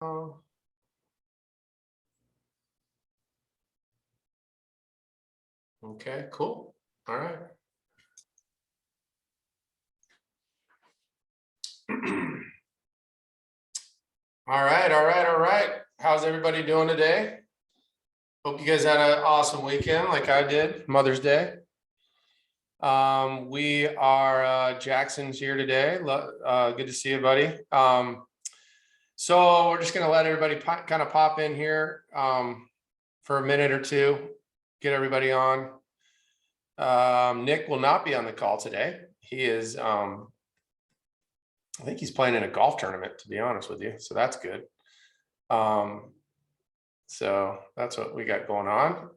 Okay, cool. All right. All right. How's everybody doing today? Hope you guys had an awesome weekend like I did, Mother's Day. We are Jackson's here today. Good to see you, buddy. So we're just gonna let everybody kind of pop in here for a minute or two, get everybody on. Nick will not be on the call today. He is I think he's playing in a golf tournament, to be honest with you. So that's good. So that's what we got going on.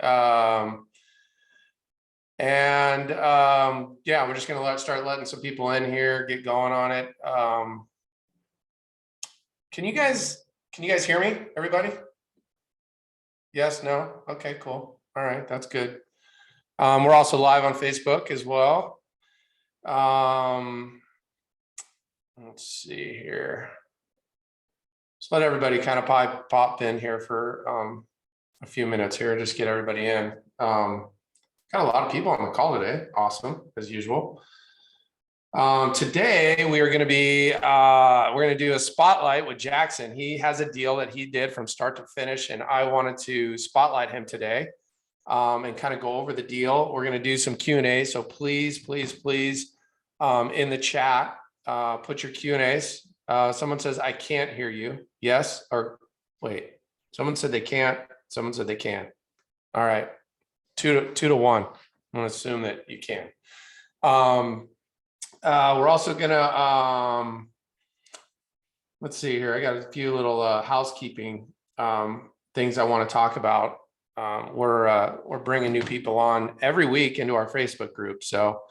Yeah, we're just gonna start letting some people in here, get going on it. Can you guys hear me, everybody? Yes, no? Okay, cool. All right, that's good. We're also live on Facebook as well. Let's see here. Just let everybody kind of pop in here for a few minutes here, just get everybody in. Got a lot of people on the call today. Awesome, as usual. Today we are going to be we're going to do a spotlight with Jackson. He has a deal that he did from start to finish, and I wanted to spotlight him today and kind of go over the deal. We're going to do some Q&A, so please in the chat put your Q&As. Someone says I can't hear you. Yes, or wait, someone said they can't. Someone said they can. All right, two to one. I'm going to assume that you can. We're also gonna let's see here. I got a few little housekeeping things I want to talk about. We're bringing new people on every week into our Facebook group, so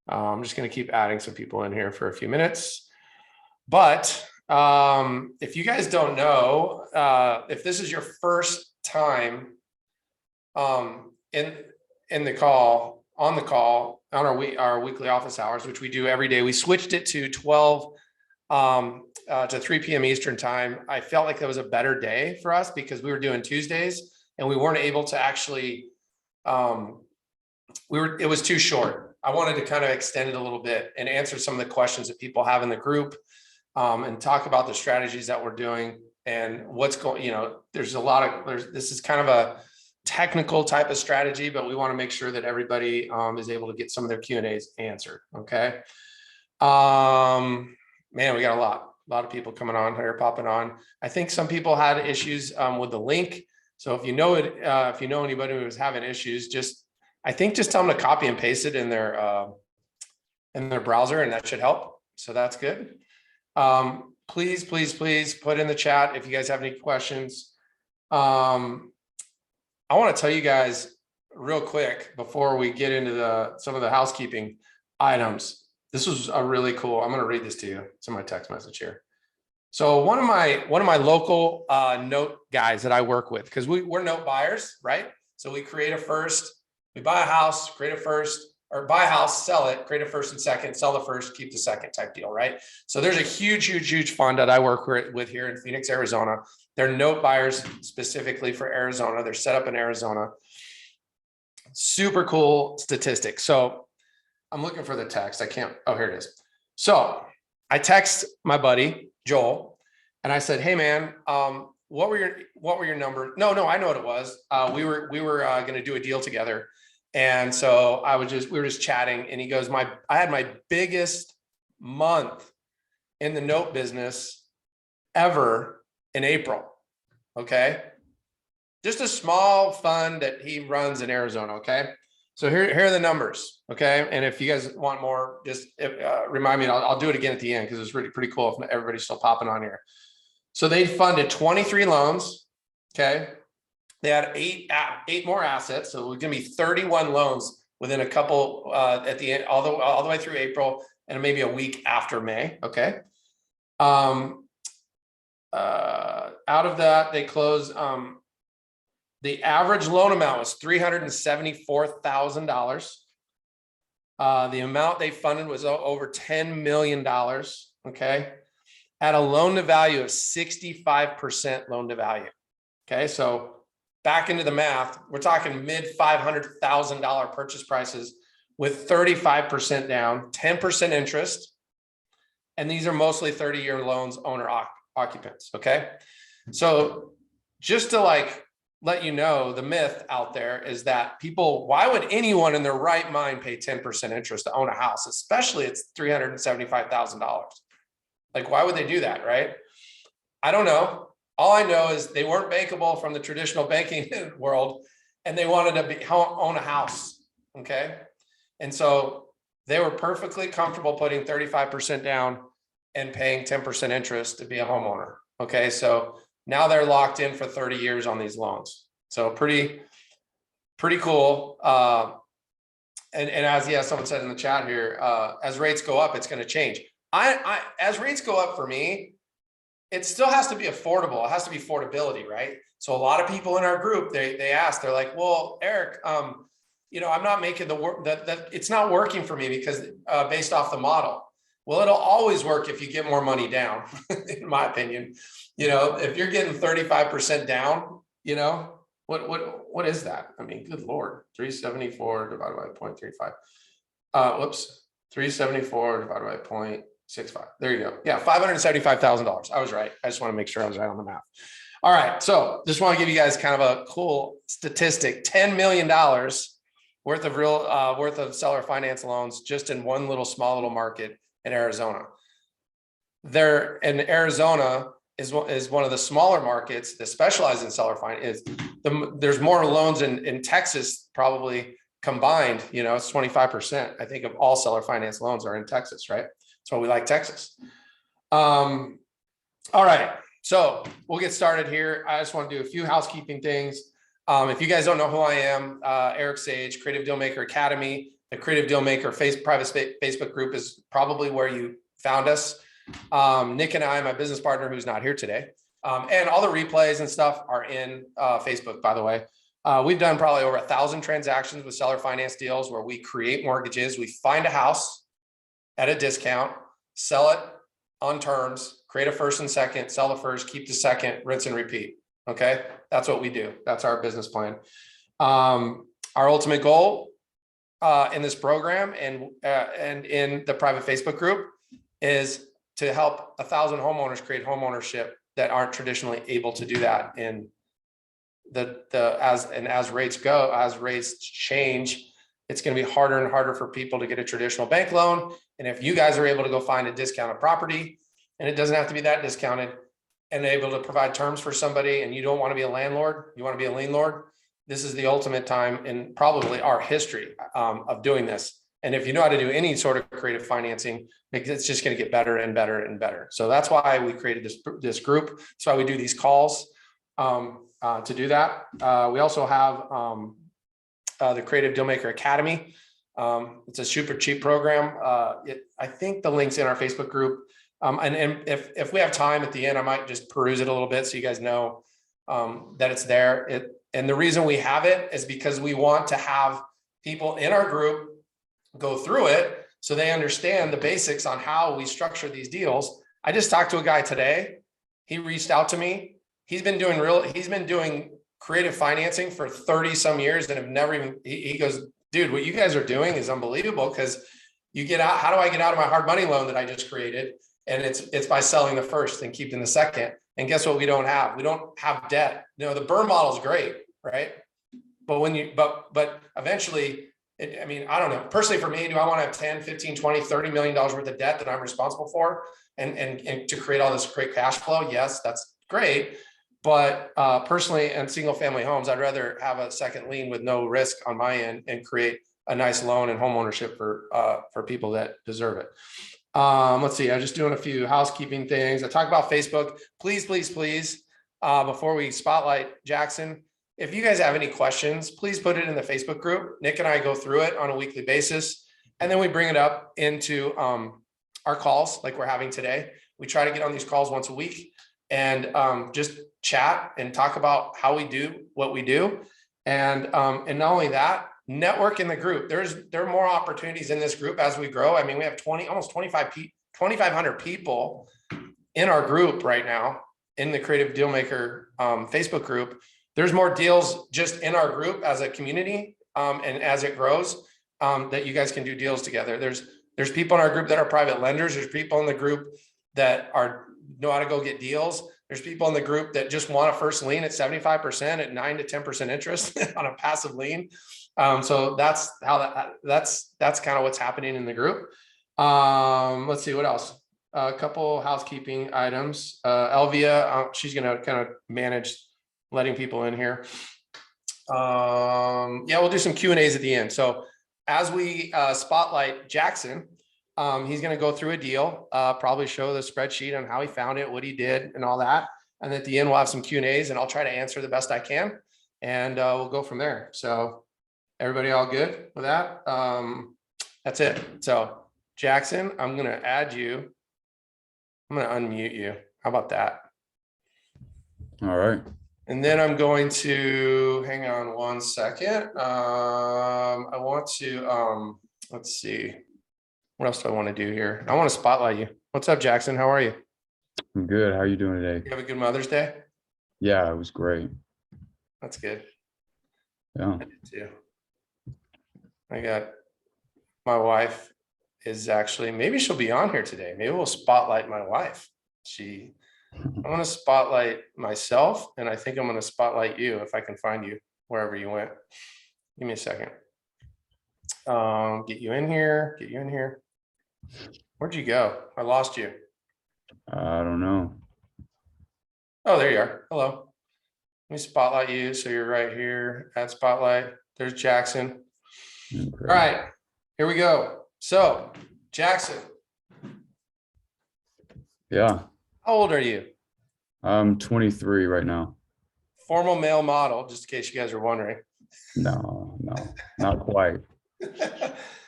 I'm just going to keep adding some people in here for a few minutes. But if you guys don't know, if this is your first time in the call, on our weekly office hours, which we do every day, we switched it to 12 to 3 p.m. Eastern time. I felt like that was a better day for us because we were doing Tuesdays and we weren't able to actually, it was too short. I wanted to kind of extend it a little bit and answer some of the questions that people have in the group and talk about the strategies that we're doing and what's going, there's a lot of, this is kind of a technical type of strategy, but we want to make sure that everybody is able to get some of their Q&As answered. Okay. Man, we got a lot of people coming on here, popping on. I think some people had issues with the link. So if you know it, if you know anybody who was having issues, just tell them to copy and paste it in their browser, and that should help. So that's good. Please put in the chat if you guys have any questions. I want to tell you guys real quick before we get into some of the housekeeping items. This was a really cool. I'm going to read this to you. It's in my text message here. So one of my local note guys that I work with, because we're note buyers, right? So we create a first, we buy a house, create a first, or buy a house, sell it, create a first and second, sell the first, keep the second type deal, right? So there's a huge fund that I work with here in Phoenix, Arizona. They're note buyers specifically for Arizona. They're set up in Arizona. Super cool statistics. So I'm looking for the text. I can't. Oh, here it is. So I text my buddy Joel, and I said, "Hey man, what were your numbers?" No, I know what it was. We were going to do a deal together, and so we were just chatting, and he goes, I had my biggest month in the note business ever in April. Okay, just a small fund that he runs in Arizona. Okay. So here are the numbers, okay? And if you guys want more, just remind me, and I'll do it again at the end because it's really pretty cool if everybody's still popping on here. So they funded 23 loans, okay? They had eight more assets, so it was going to be 31 loans within a couple at the end, all the way through April, and maybe a week after May, okay? Out of that, they closed. The average loan amount was $374,000. The amount they funded was over $10 million. Okay. at a loan to value of 65% loan to value. Okay, so back into the math, we're talking mid $500,000 purchase prices with 35% down, 10% interest. And these are mostly 30-year loans, owner occupants. Okay, so just to like let you know, the myth out there is that people, why would anyone in their right mind pay 10% interest to own a house, especially it's $375,000? Like, why would they do that, right? I don't know. All I know is they weren't bankable from the traditional banking world, and they wanted to own a house, okay? And so they were perfectly comfortable putting 35% down and paying 10% interest to be a homeowner, okay? So now they're locked in for 30 years on these loans. So pretty cool. And as someone said in the chat here, as rates go up, it's going to change. As rates go up for me, it still has to be affordable. It has to be affordability, right? So a lot of people in our group, they ask, they're like, well, Eric, I'm not making the work that it's not working for me because based off the model. Well, it'll always work if you get more money down, in my opinion. If you're getting 35% down, what is that? I mean, good Lord, 374 divided by 0.35. 374 divided by 0.65. There you go. Yeah, $575,000. I was right. I just want to make sure I was right on the math. All right. So just want to give you guys kind of a cool statistic. $10 million worth of seller finance loans just in one small little market in Arizona. Arizona is one of the smaller markets that specialize in seller finance. There's more loans in Texas probably combined, it's 25%. I think of all seller finance loans are in Texas, right? That's why we like Texas. All right, so we'll get started here. I just want to do a few housekeeping things. If you guys don't know who I am, Eric Sage, Creative Dealmaker Academy. The Creative Dealmaker private Facebook group is probably where you found us. Nick and I, my business partner, who's not here today, and all the replays and stuff are in Facebook, by the way. We've done probably over 1,000 transactions with seller finance deals where we create mortgages. We find a house at a discount, sell it on terms, create a first and second, sell the first, keep the second, rinse and repeat. Okay, that's what we do. That's our business plan. Our ultimate goal in this program and in the private Facebook group is to help 1,000 homeowners create homeownership that aren't traditionally able to do that. In as rates change, it's going to be harder and harder for people to get a traditional bank loan. And if you guys are able to go find a discounted property, and it doesn't have to be that discounted, and able to provide terms for somebody, and you don't want to be a landlord, you want to be a lien lord, this is the ultimate time in probably our history of doing this. And if you know how to do any sort of creative financing, it's just going to get better and better and better. So that's why we created this group. That's why we do these calls to do that. We also have the Creative Dealmaker Academy. It's a super cheap program. I think the link's in our Facebook group. And if we have time at the end, I might just peruse it a little bit so you guys know that it's there. And the reason we have it is because we want to have people in our group go through it so they understand the basics on how we structure these deals. I just talked to a guy today. He reached out to me. He's been doing creative financing for 30 some years and have never even, he goes, dude, what you guys are doing is unbelievable, because you get out, how do I get out of my hard money loan that I just created? And it's by selling the first and keeping the second. And guess what? We don't have debt. The BRRRR model is great, right? But but eventually, I don't know. Personally, for me, do I want to have 10, 15, 20, $30 million worth of debt that I'm responsible for and to create all this great cash flow? Yes, that's great. But personally, in single family homes, I'd rather have a second lien with no risk on my end and create a nice loan and home ownership for people that deserve it. Let's see, I'm just doing a few housekeeping things. I talk about Facebook. Please, before we spotlight Jackson, if you guys have any questions, please put it in the Facebook group. Nick and I go through it on a weekly basis, and then we bring it up into our calls like we're having today. We try to get on these calls once a week and just chat and talk about how we do what we do. And not only that, network in the group. There are more opportunities in this group as we grow. We have almost 2,500 people in our group right now, in the Creative Dealmaker Facebook group, there's more deals just in our group as a community, and as it grows, that you guys can do deals together. There's people in our group that are private lenders. There's people in the group that know how to go get deals. There's people in the group that just want a first lien at 75% at 9 to 10% interest on a passive lien. So that's how that's kind of what's happening in the group. Let's see what else. A couple housekeeping items. Elvia, she's going to kind of manage letting people in here. Yeah, we'll do some Q&As at the end. So as we spotlight Jackson, he's going to go through a deal, probably show the spreadsheet on how he found it, what he did, and all that. And at the end, we'll have some Q&As, and I'll try to answer the best I can, and we'll go from there. So everybody all good with that? That's it. So Jackson, I'm going to add you. I'm going to unmute you. How about that? All right. And then I'm going to hang on one second. I want to, let's see. What else do I want to do here? I want to spotlight you. What's up, Jackson? How are you? I'm good. How are you doing today? You have a good Mother's Day? Yeah, it was great. That's good. Yeah. I did too. I got, my wife is actually, maybe she'll be on here today. Maybe we'll spotlight my wife. I want to spotlight myself, and I think I'm going to spotlight you if I can find you wherever you went. Give me a second. Get you in here. Get you in here. Where'd you go? I lost you. I don't know. Oh, there you are. Hello. Let me spotlight you. So you're right here. Add spotlight. There's Jackson. Okay. All right, here we go. So Jackson. Yeah. How old are you? I'm 23 right now. Formal male model, just in case you guys are wondering. No, not quite.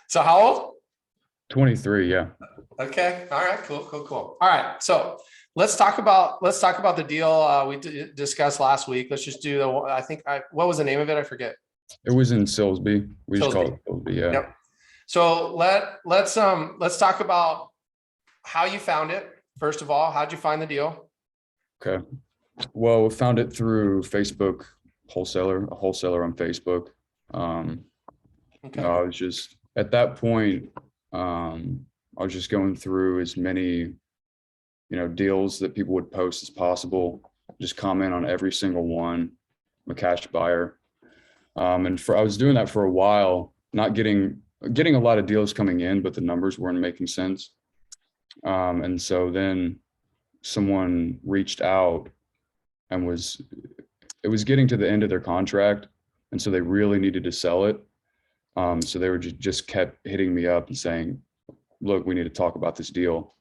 So how old? 23. Yeah. Okay. All right. Cool. All right. So let's talk about the deal we discussed last week. Let's just do what was the name of it? I forget. It was in Silsby. We just call Silsby. it Silsby. Yeah. Yep. So let's talk about how you found it. First of all, how'd you find the deal? Okay. Well, we found it through Facebook a wholesaler on Facebook. Okay. I was just at that point, I was just going through as many, deals that people would post as possible, just comment on every single one. I'm a cash buyer. I was doing that for a while, not getting a lot of deals coming in, but the numbers weren't making sense. And so then someone reached out and it was getting to the end of their contract. And so they really needed to sell it. So they were just kept hitting me up and saying, look, we need to talk about this deal.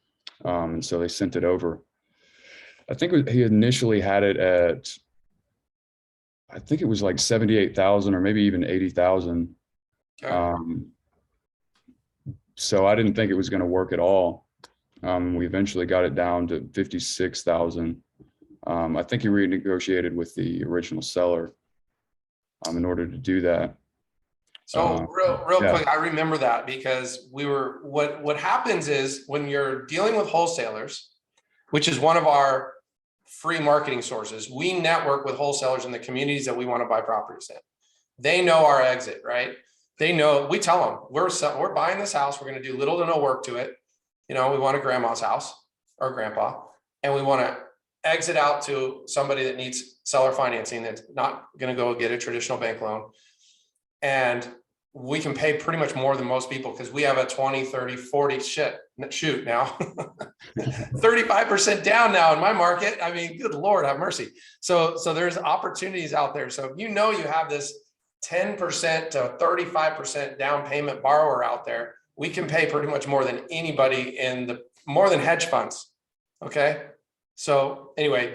And so they sent it over. I think he initially had it at, I think it was like 78,000 or maybe even 80,000. Okay. So I didn't think it was going to work at all. We eventually got it down to 56,000. I think he renegotiated with the original seller in order to do that. So real quick, I remember that because what happens is when you're dealing with wholesalers, which is one of our free marketing sources, we network with wholesalers in the communities that we want to buy properties in. They know our exit, right? They know, we tell them we're buying this house. We're going to do little to no work to it. We want a grandma's house or grandpa, and we want to exit out to somebody that needs seller financing that's not going to go get a traditional bank loan. And we can pay pretty much more than most people because we have a 20, 30, 40 shoot now 35% down now in my market. I mean, good Lord, have mercy. So there's opportunities out there. So you have this 10% to 35% down payment borrower out there, we can pay pretty much more than anybody more than hedge funds. Okay. So anyway,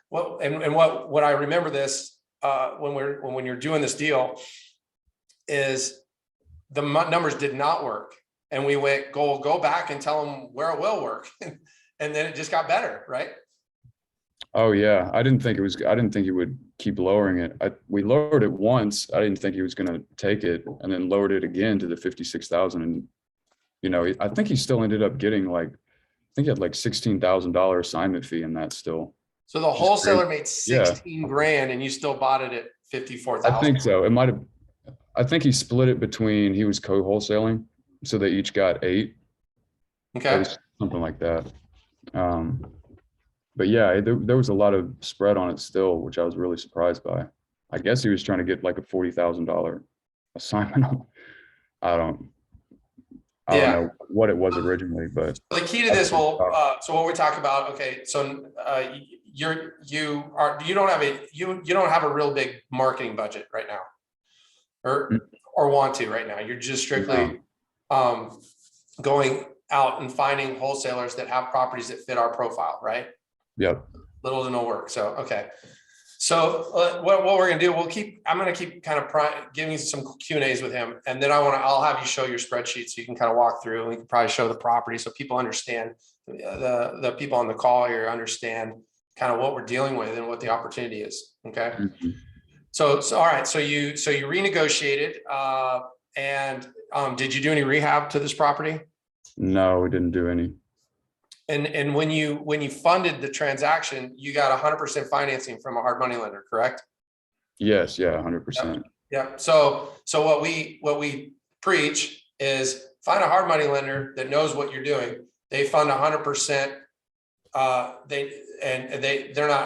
what I remember this when you're doing this deal is the numbers did not work, and we went go back and tell them where it will work, and then it just got better, right? Oh yeah, I didn't think he would keep lowering it. We lowered it once. I didn't think he was going to take it, and then lowered it again to the 56,000. And I think he still ended up getting like think he had like $16,000 assignment fee in that still. So the Which is wholesaler crazy. made Yeah, 16 grand and you still bought it at I 54,000. think so. It might have, I think he split it between, he was co-wholesaling, so they each got 8. It Okay. was something like that. Um, but yeah, there was a lot of spread on it still, which I was really surprised by. I guess he was trying to get like a $40,000 assignment. I don't, I don't Yeah. know what it was originally, but The key to I was this pretty whole, shocked. so what we talk about, okay, so you don't have you don't have a real big marketing budget right now, or want to right now. You're just No. strictly um, going out and finding wholesalers that have properties that fit our profile, right? Yep. Little to no work. So, okay. So what we're gonna do, I'm gonna keep kind of giving you some Q&As with him. And then I'll have you show your spreadsheet so you can kind of walk through, and we can probably show the property so people understand, the people on the call here understand kind of what we're dealing with and what the opportunity is. Okay. Mhm. So all right. So you renegotiated, and did you do any rehab to this property? No, we didn't do any. And when you funded the transaction, you got 100% financing from a hard money lender, correct? Yes, yeah, Yep. 100%. Yep. So what we preach is find a hard money lender that knows what you're doing. They fund 100%.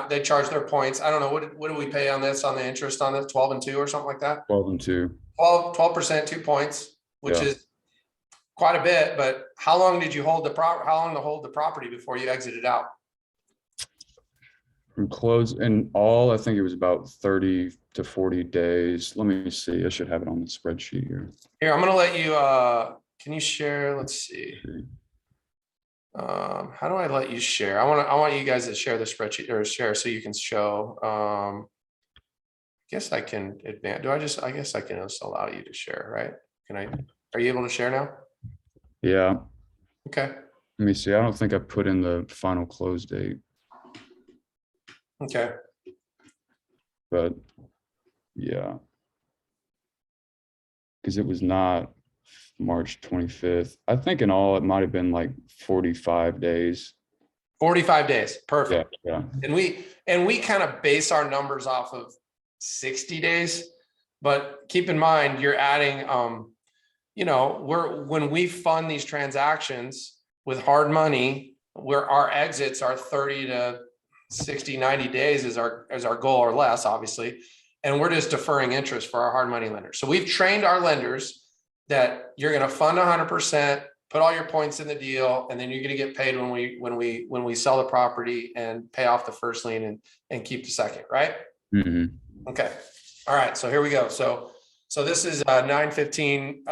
They charge their points. I don't know, what do we pay on this, on the interest on this, 12 and 2 or something like that? 12 and 2. 12%, 2 points, which Yeah. is quite a bit. But how long did you hold how long to hold the property before you exited out? From close in all, I think it was about 30 to 40 days. Let me see. I should have it on the spreadsheet here. Here, I'm gonna let you, can you share? Let's see. How do I let you share? I want you guys to share the spreadsheet, or share so you can show. I guess I can advance. I guess I can just allow you to share, right? Are you able to share now? Yeah. Okay. Let me see. I don't think I put in the final close date, Okay. but yeah. Because it was not March 25th. I think in all it might have been like 45 days. 45 days. Yeah, Perfect. yeah. And we kind of base our numbers off of 60 days, but keep in mind, you're adding, when we fund these transactions with hard money, where our exits are 30 to 60, 90 days is our goal, or less, obviously. And we're just deferring interest for our hard money lenders. So we've trained our lenders that you're going to fund 100%, put all your points in the deal, and then you're going to get paid when we sell the property and pay off the first lien and keep the second, right? Mhm. Okay. All right. So here we go. So this is 915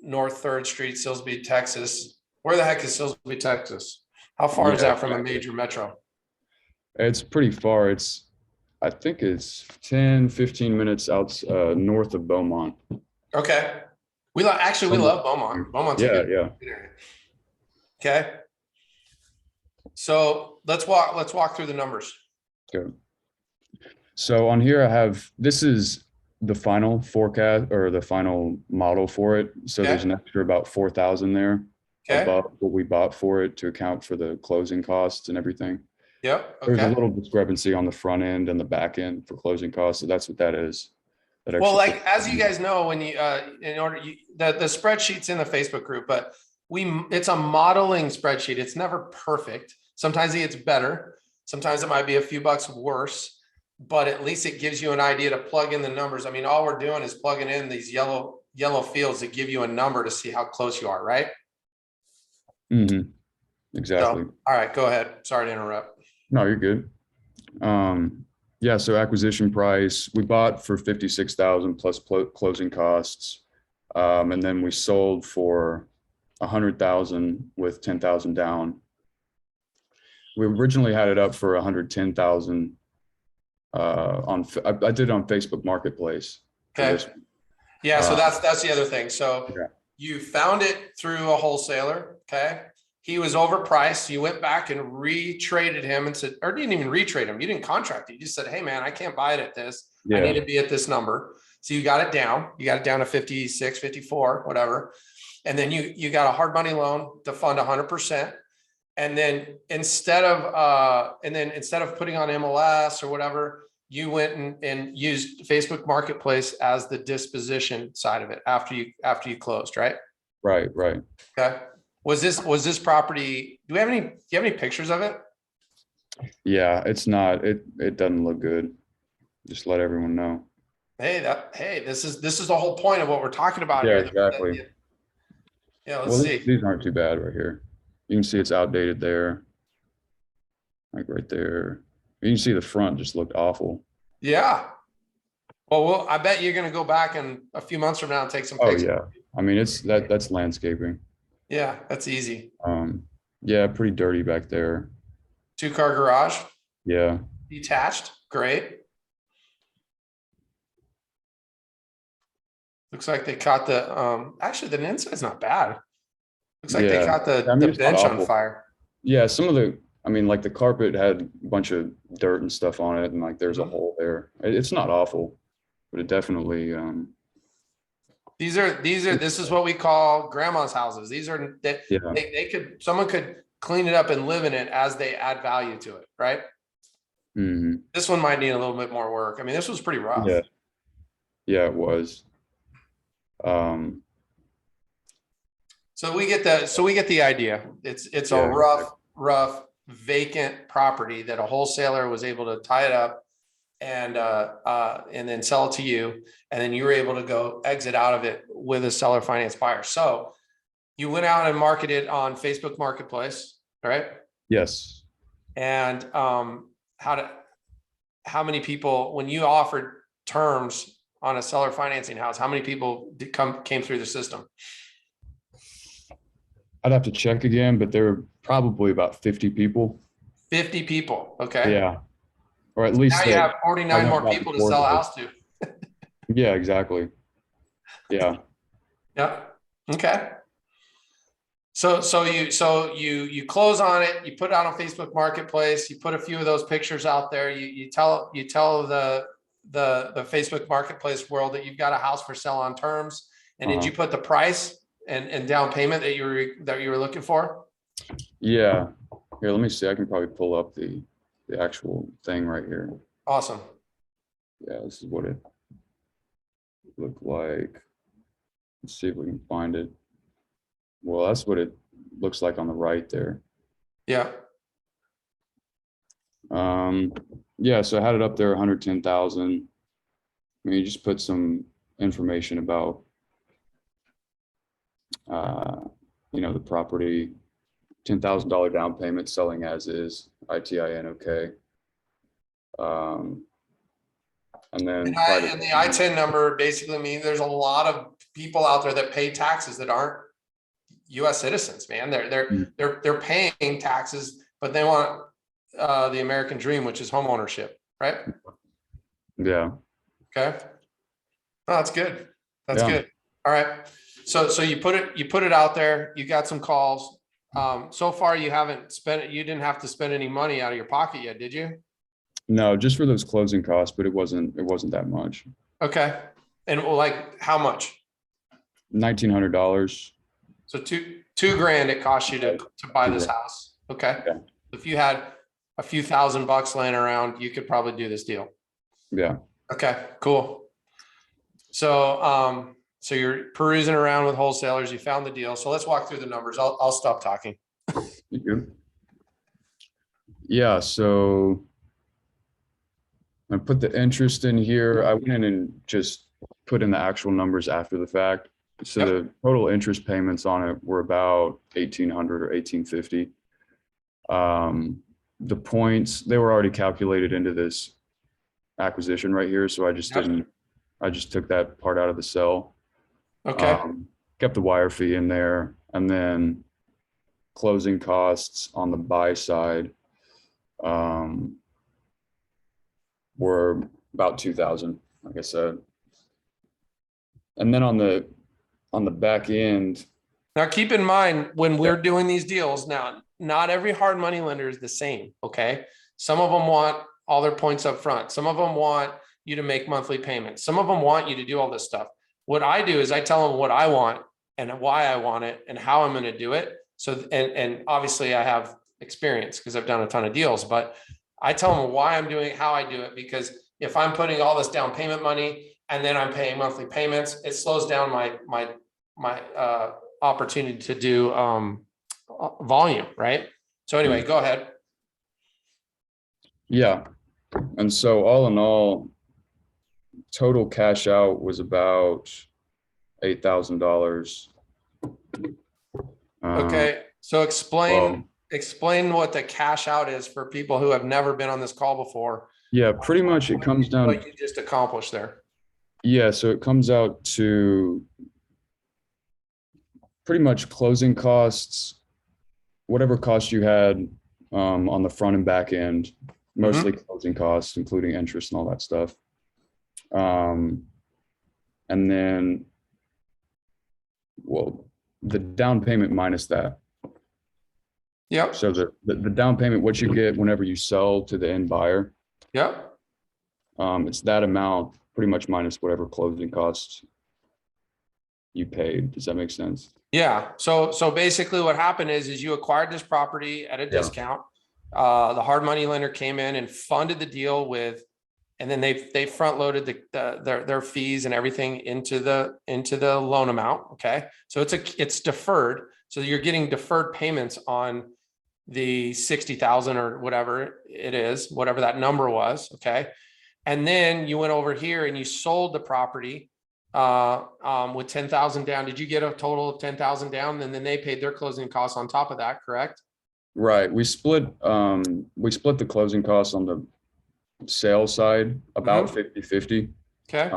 North 3rd Street, Silsbee, Texas. Where the heck is Silsbee, Texas? How far is Yeah, that from a major metro? it's pretty far. I think it's 10, 15 minutes out north of Beaumont. Okay. We love Beaumont. Beaumont's a Yeah, good yeah. area. Okay. So let's walk through the numbers. Good. So on here I have, this is the final forecast or the final model for it. So there's an extra about 4,000 there above what we bought for it to account for the closing costs and everything. Yep. There's a Okay. little discrepancy on the front end and the back end for closing costs. So that's what that is. That Well, extra like, as you guys know, when you the spreadsheet's in the Facebook group, but it's a modeling spreadsheet. It's never perfect. Sometimes it's better. Sometimes it might be a few bucks worse, but at least it gives you an idea to plug in the numbers. I mean, all we're doing is plugging in these yellow fields that give you a number to see how close you are, right? Mm-hmm. Exactly. So, all right, go ahead. Sorry to interrupt. No, you're good. Yeah, so acquisition price, we bought for 56,000 plus closing costs. And then we sold for 100,000 with 10,000 down. We originally had it up for 110,000 I did it on Facebook Marketplace. Okay. Yeah, so that's the other thing. So yeah. You found it through a wholesaler. Okay. He was overpriced. You went back and retraded him and said, or didn't even retrade him. You didn't contract it. You just said, hey man, I can't buy it at this. Yeah. I need to be at this number. So you got it down. You got it down to 56, 54, whatever. And then you got a hard money loan to fund 100%. And then instead of putting on MLS or whatever, you went and used Facebook Marketplace as the disposition side of it after you closed, right? Right, right. Okay. Was this property, do you have any pictures of it? Yeah, it's not, it doesn't look good. Just let everyone know. Hey, this is the whole point of what we're talking about Yeah, here. exactly. Yeah, let's Well, see. these aren't too bad right here. You can see it's outdated there. Like right there. You can see the front just looked awful. Yeah. Well, I bet you're gonna go back in a few months from now and take some Oh pictures. yeah. I mean, that's landscaping. Yeah, that's easy. Um, yeah, pretty dirty back there. 2-car garage, Yeah. detached, great. Looks like they caught actually the inside's not bad. Looks like they Yeah. caught I mean, the it's not bench on awful. fire. Yeah, some of the, I mean, like the carpet had a bunch of dirt and stuff on it, and like there's a Mhm. hole there. It's not awful, but it definitely, This is what we call grandma's houses. These are that yeah. someone could clean it up and live in it as they add value to it, right? Mhm. This one might need a little bit more work. I mean, this was pretty rough. Yeah. Yeah, it was. Um, So we get the idea. It's a yeah, rough vacant property that a wholesaler was able to tie it up and then sell it to you, and then you were able to go exit out of it with a seller finance buyer. So you went out and marketed on Facebook Marketplace, right? yes. And how many people, when you offered terms on a seller financing house, how many people came through the system? I'd have to check again, but there were probably about 50 people. 50 people. Okay. Yeah. Or at Now least you that have I 49 went more back people and to forth sell a with. house to. Yeah, exactly. Yeah. Yeah. Okay. So you close on it, you put it out on Facebook Marketplace, you put a few of those pictures out there, you tell the Facebook Marketplace world that you've got a house for sale on terms. And did you put the price and down payment that you were looking for? Yeah. Here, let me see. I can probably pull up the actual thing right here. Awesome. Yeah, this is what it looked like. Let's see if we can find it. Well, that's what it looks like on the right there. Yeah. Yeah, so I had it up there 110,000. I mean, you just put some information about the property, $10,000 down payment, selling as is, ITIN okay. And then And the I-10 number basically means there's a lot of people out there that pay taxes that aren't US citizens, man. They're paying taxes, but they want the American dream, which is home ownership, right? Yeah. Okay. Oh, that's good. That's Yeah. good. All right. So you put it out there, you got some calls. So far you didn't have to spend any money out of your pocket yet, did you? No, just for those closing costs, but it wasn't that much. Okay. And like how much? $1,900. So two grand it cost you to buy this Yeah. house. Okay. Yeah. If you had a few $1,000 laying around, you could probably do this deal. Yeah. Okay, cool. So you're perusing around with wholesalers, you found the deal. So let's walk through the numbers. I'll stop talking. You good? Yeah, so I put the interest in here. I went in and just put in the actual numbers after the fact. So Yep. the total interest payments on it were about 1,800 or 1,850. The points, they were already calculated into this acquisition right here. So I just took that part out of the sell. Okay. Kept the wire fee in there, and then closing costs on the buy side were about 2,000, like I said. And then on the back end. Now keep in mind when we're doing these deals now, not every hard money lender is the same. Okay. Some of them want all their points up front. Some of them want you to make monthly payments. Some of them want you to do all this stuff. What I do is I tell them what I want and why I want it and how I'm going to do it. So, and obviously I have experience because I've done a ton of deals, but I tell them why I'm doing it, how I do it, because if I'm putting all this down payment money and then I'm paying monthly payments, it slows down my opportunity to do volume, right? So anyway, go ahead. Yeah. And so all in all, total cash out was about $8,000. Okay, so Well, explain what the cash out is for people who have never been on this call before. yeah, pretty much it comes down. What you just accomplished there. Yeah, so it comes out to pretty much closing costs, whatever cost you had on the front and back end, mostly closing costs, including interest and all that stuff. And then, well, the down payment minus that. Yep. So the down payment, what you get whenever you sell to the end buyer, Yep. it's that amount pretty much minus whatever closing costs you paid. Does that make sense? Yeah. So basically what happened is you acquired this property at a discount. The hard money lender came in and funded the deal with, and then they front loaded their fees and everything into the loan amount. Okay. So it's deferred. So you're getting deferred payments on the 60,000 or whatever it is, whatever that number was. Okay. And then you went over here and you sold the property with 10,000 down. Did you get a total of 10,000 down? And then they paid their closing costs on top of that, correct? Right. We split the closing costs on the sales side about 50-50. Okay.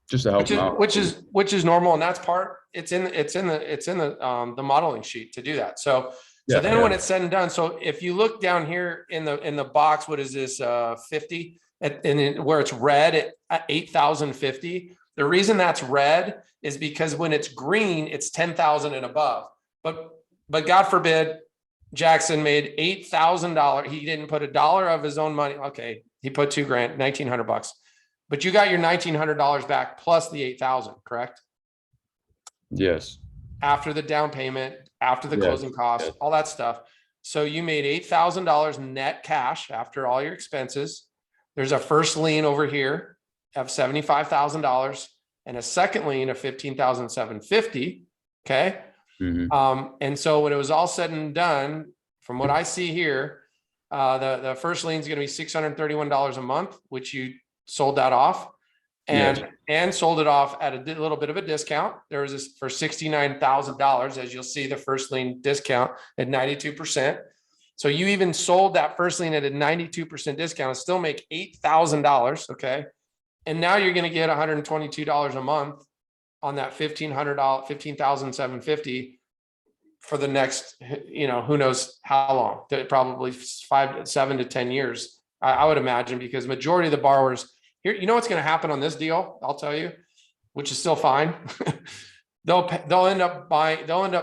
Just to help them out. Which is normal. And that's part, it's in the modeling sheet to do that. So then when it's said and done, so if you look down here in the box, what is this 50 and where it's red at 8,050. The reason that's red is because when it's green, it's 10,000 and above. But God forbid, Jackson made $8,000. He didn't put $1 of his own money. Okay, he put $2,000, $1,900. But you got your $1,900 back plus the 8,000, correct? Yes. After the down payment, after the closing costs, all that stuff. So you made $8,000 net cash after all your expenses. There's a first lien over here of $75,000 and a second lien of $15,750. Okay. And so when it was all said and done, from what I see here, the first lien is going to be $631 a month, which you sold that off and sold it off at a little bit of a discount. There was this for $69,000, as you'll see the first lien discount at 92%. So you even sold that first lien at a 92% discount and still make $8,000. Okay. And now you're going to get $122 a month on that $1,750 for the next, who knows how long, probably 7 to 10 years, I would imagine, because majority of the borrowers here, what's going to happen on this deal, I'll tell you, which is still fine. They'll end up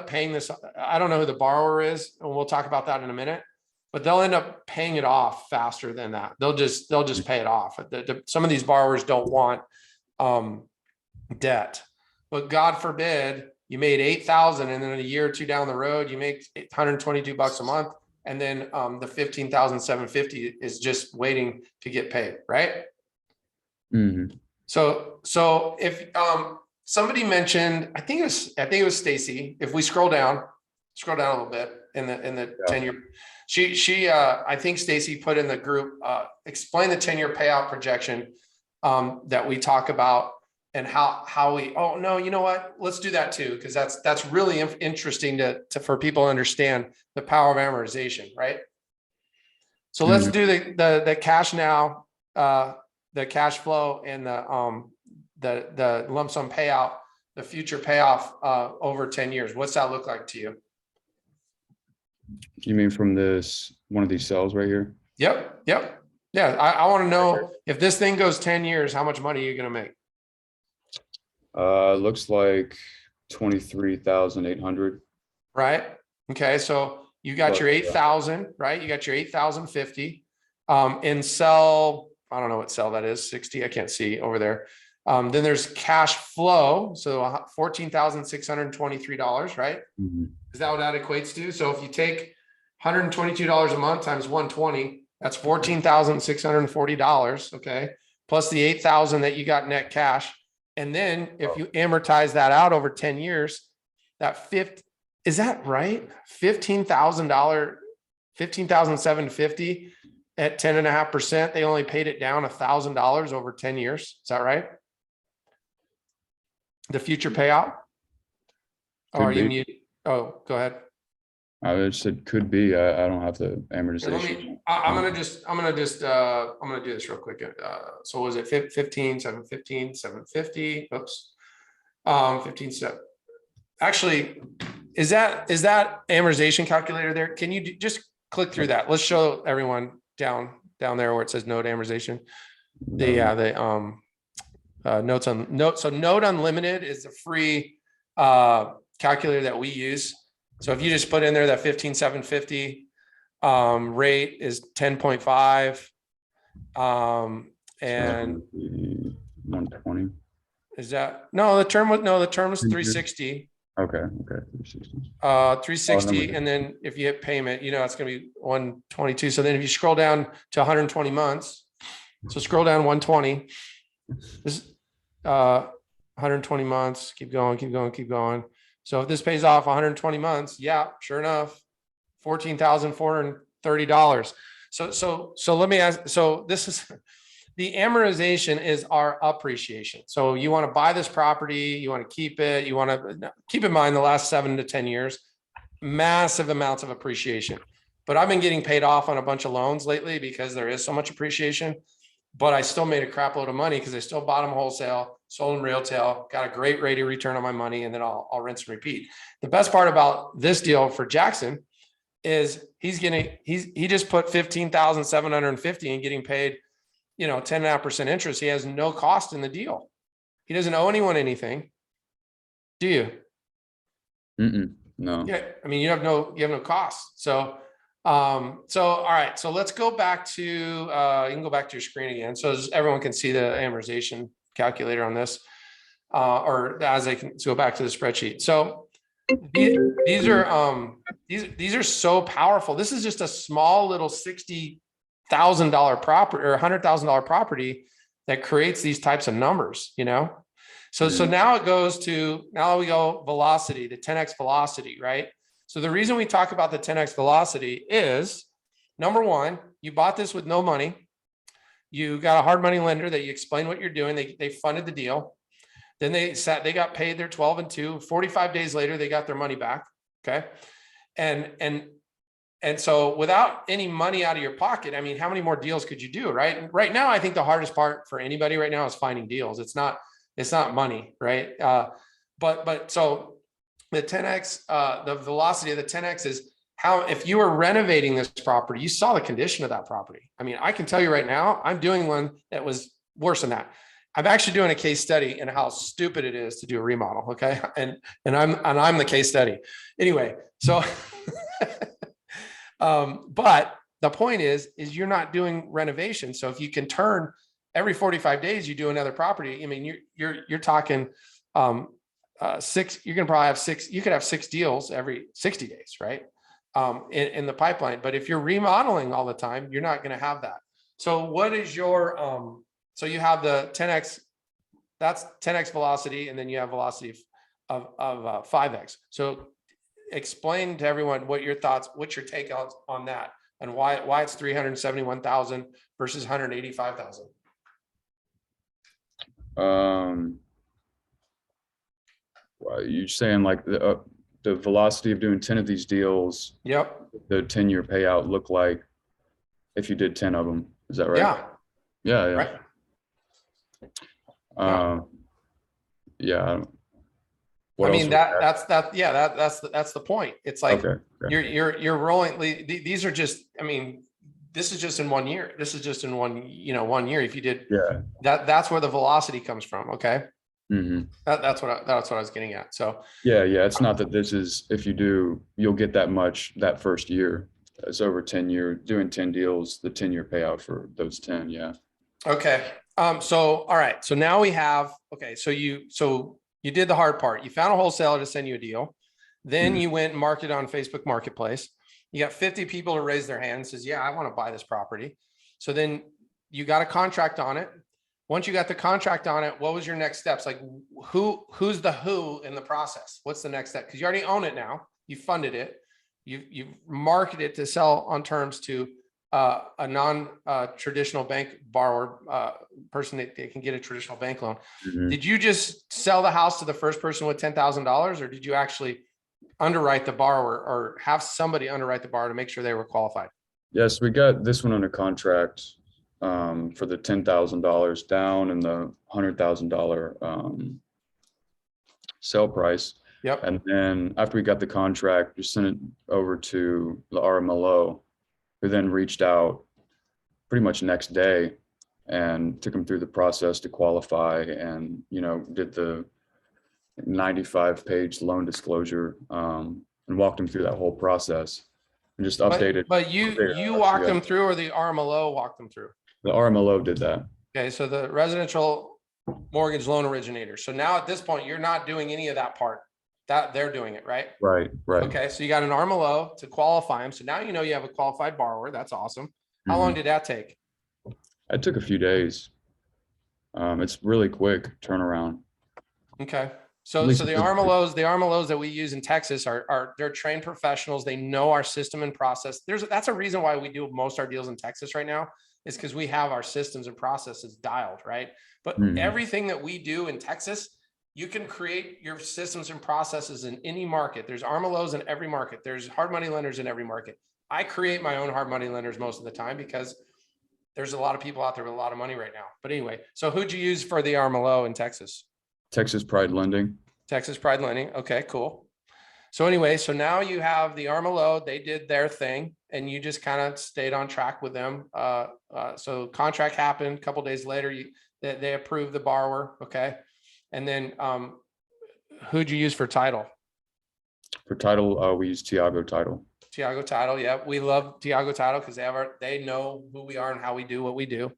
paying this. I don't know who the borrower is, and we'll talk about that in a minute, but they'll end up paying it off faster than that. They'll just pay it off. Some of these borrowers don't want debt, but God forbid you made 8,000 and then a year or two down the road, you make $122 a month. And then the 15,750 is just waiting to get paid. Right. So if somebody mentioned, I think it was Stacy. If we scroll down a little bit in the 10-year, I think Stacy put in the group, explain the 10-year payout projection that we talk about and how we, oh no, you know what? Let's do that too. Cause that's really interesting for people to understand the power of amortization. Right. So let's do the cash now, the cash flow and the lump sum payout, the future payoff over 10 years. What's that look like to you? You mean from one of these cells right here? Yep. Yeah. I want to know if this thing goes 10 years, how much money are you going to make? Looks like 23,800. Right. Okay. So you got your 8,000, right? You got your 8,050 in cell. I don't know what cell that is. 60. I can't see over there. Then there's cash flow. So $14,623, right? Is that what that equates to? So if you take $122 a month times 120, that's $14,640. Okay. Plus the 8,000 that you got net cash. And then if you amortize that out over 10 years, that is that right? $15,000, 15,750 at 10.5%. They only paid it down $1,000 over 10 years. Is that right? The future payout? Or are you mute? Oh, go ahead. I just said could be. I don't have the amortization. I'm gonna do this real quick. So was it 15, 715, 750? Oops. 15, 7. Actually, is that amortization calculator there? Can you just click through that? Let's show everyone down there where it says note amortization. The notes on note. So Note Unlimited is the free calculator that we use. So if you just put in there that 15,750 rate is 10.5 and 120. Is that the term was 360. Okay. 360. 360, and then if you hit payment, it's going to be 122. So then if you scroll down to 120 months, so scroll down 120. This 120 months. Keep going. So if this pays off 120 months, yeah, sure enough, $14,430. So let me ask. So this is the amortization is our appreciation. So you want to buy this property, you want to keep it, you want to keep in mind the last 7 to 10 years, massive amounts of appreciation. But I've been getting paid off on a bunch of loans lately because there is so much appreciation. But I still made a crap load of money because I still bought them wholesale, sold them retail, got a great rate of return on my money, and then I'll rinse and repeat. The best part about this deal for Jackson is he just put 15,750 and getting paid, 10.5% interest. He has no cost in the deal. He doesn't owe anyone anything. Do you? No. Yeah. I mean, you have no cost. So all right. So let's go back to, you can go back to your screen again. So everyone can see the amortization calculator on this, or as they can go back to the spreadsheet. So these are so powerful. This is just a small little $60,000 property or $100,000 property that creates these types of numbers, So now we go velocity, the 10x velocity, right? So the reason we talk about the 10x velocity is, number one, you bought this with no money. You got a hard money lender that you explained what you're doing. They funded the deal. Then they got paid their 12 and 2. 45 days later, they got their money back. Okay. And so without any money out of your pocket, I mean, how many more deals could you do? Right. And right now, I think the hardest part for anybody right now is finding deals. It's not money. Right. But so the 10x, the velocity of the 10x is how, if you were renovating this property, you saw the condition of that property. I mean, I can tell you right now, I'm doing one that was worse than that. I'm actually doing a case study in how stupid it is to do a remodel. Okay. And I'm the case study anyway. So, but the point is you're not doing renovation. So if you can turn every 45 days, you do another property. I mean, you're talking, 6, you're going to probably have 6, you could have 6 deals every 60 days, right? In the pipeline. But if you're remodeling all the time, you're not going to have that. So what is your, so you have the 10x, that's 10x velocity. And then you have velocity of 5x. So explain to everyone what your thoughts, what's your take on that and why it's 371,000 versus 185,000. You're saying like the velocity of doing 10 of these deals. Yep. The 10-year payout look like if you did 10 of them. Is that right? Yeah. Right. Yeah. I mean, that's the point. It's like, okay. You're rolling. These are just, I mean, this is just in 1 year. This is just in 1 year. If you did that's where the velocity comes from. Okay. Mm-hmm. That's what I was getting at. So yeah. It's not that this is, if you do, you'll get that much that first year. It's over 10 year, doing 10 deals, the 10-year payout for those 10. Yeah. Okay. So, all right. So now we have, okay. So you did the hard part. You found a wholesaler to send you a deal. Then you went and marketed on Facebook Marketplace. You got 50 people to raise their hand, says, yeah, I want to buy this property. So then you got a contract on it. Once you got the contract on it, what was your next steps? Like who's the who in the process? What's the next step? Because you already own it now. You funded it. You've marketed it to sell on terms to a non-traditional bank borrower, person that they can get a traditional bank loan. Mhm. Did you just sell the house to the first person with $10,000, or did you actually underwrite the borrower or have somebody underwrite the borrower to make sure they were qualified? Yes, we got this one under contract for the $10,000 down and the $100,000 sale price. Yep. And then after we got the contract, we sent it over to the RMLO, who then reached out pretty much next day and took them through the process to qualify, and did the 95-page loan disclosure, and walked them through that whole process and just updated. But you walked them through, or the RMLO walked them through? The RMLO did that. Okay, so the residential mortgage loan originator. So now at this point, you're not doing any of that part. That they're doing it, right? Right. Okay, so you got an RMLO to qualify them. So now you have a qualified borrower. That's awesome. How long did that take? It took a few days. It's really quick turnaround. Okay. So the RMLOs that we use in Texas they're trained professionals. They know our system and process. That's a reason why we do most of our deals in Texas right now, is because we have our systems and processes dialed, right? But everything that we do in Texas, you can create your systems and processes in any market. There's RMLOs in every market. There's hard money lenders in every market. I create my own hard money lenders most of the time because there's a lot of people out there with a lot of money right now. But anyway, so who'd you use for the RMLO in Texas? Texas Pride Lending. Texas Pride Lending. Okay, cool. So anyway, so now you have the RMLO, they did their thing and you just kind of stayed on track with them. So contract happened a couple of days later, they approved the borrower. Okay. And then who'd you use for title? For title, we use Tiago Title. Tiago Title. Yeah. We love Tiago Title because they know who we are and how we do what we do.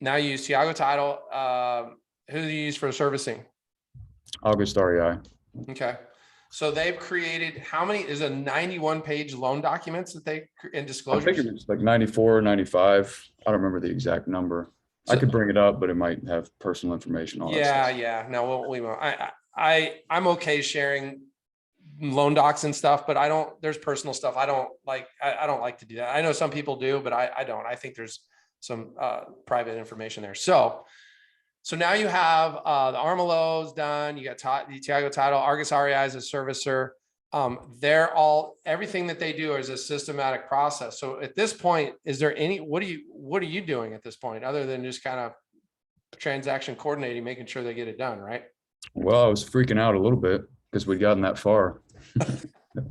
Now you use Tiago Title. Who do you use for servicing? August REI. Okay. So they've created how many? Is a 91-page loan documents that they in disclosures? I think it was like 94, 95. I don't remember the exact number. I could bring it up, but it might have personal information on it. Yeah. No, we won't. I'm okay sharing loan docs and stuff, but there's personal stuff. I don't like to do that. I know some people do, but I don't. I think there's some private information there. So now you have the RMLOs done. You got the Tiago Title, Argus REI as a servicer. Everything that they do is a systematic process. So at this point, is there what are you doing at this point other than just kind of transaction coordinating, making sure they get it done, right? Well, I was freaking out a little bit because we'd gotten that far.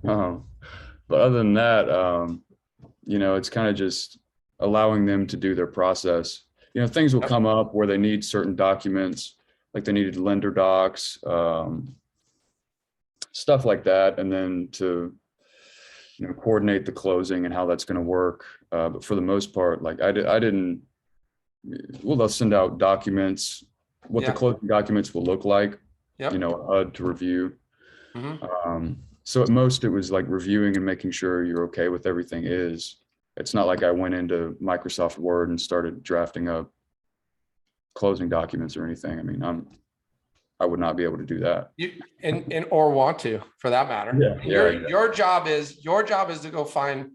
But other than that, it's kind of just allowing them to do their process. Things will come up where they need certain documents, like they needed lender docs, stuff like that. And then to, coordinate the closing and how that's going to work. But for the most part, like they'll send out documents, what the closing documents will look like, to review. So at most it was like reviewing and making sure you're okay with everything. It's not like I went into Microsoft Word and started drafting up closing documents or anything. I mean, I would not be able to do that. Or want to, for that matter. Your job is to go find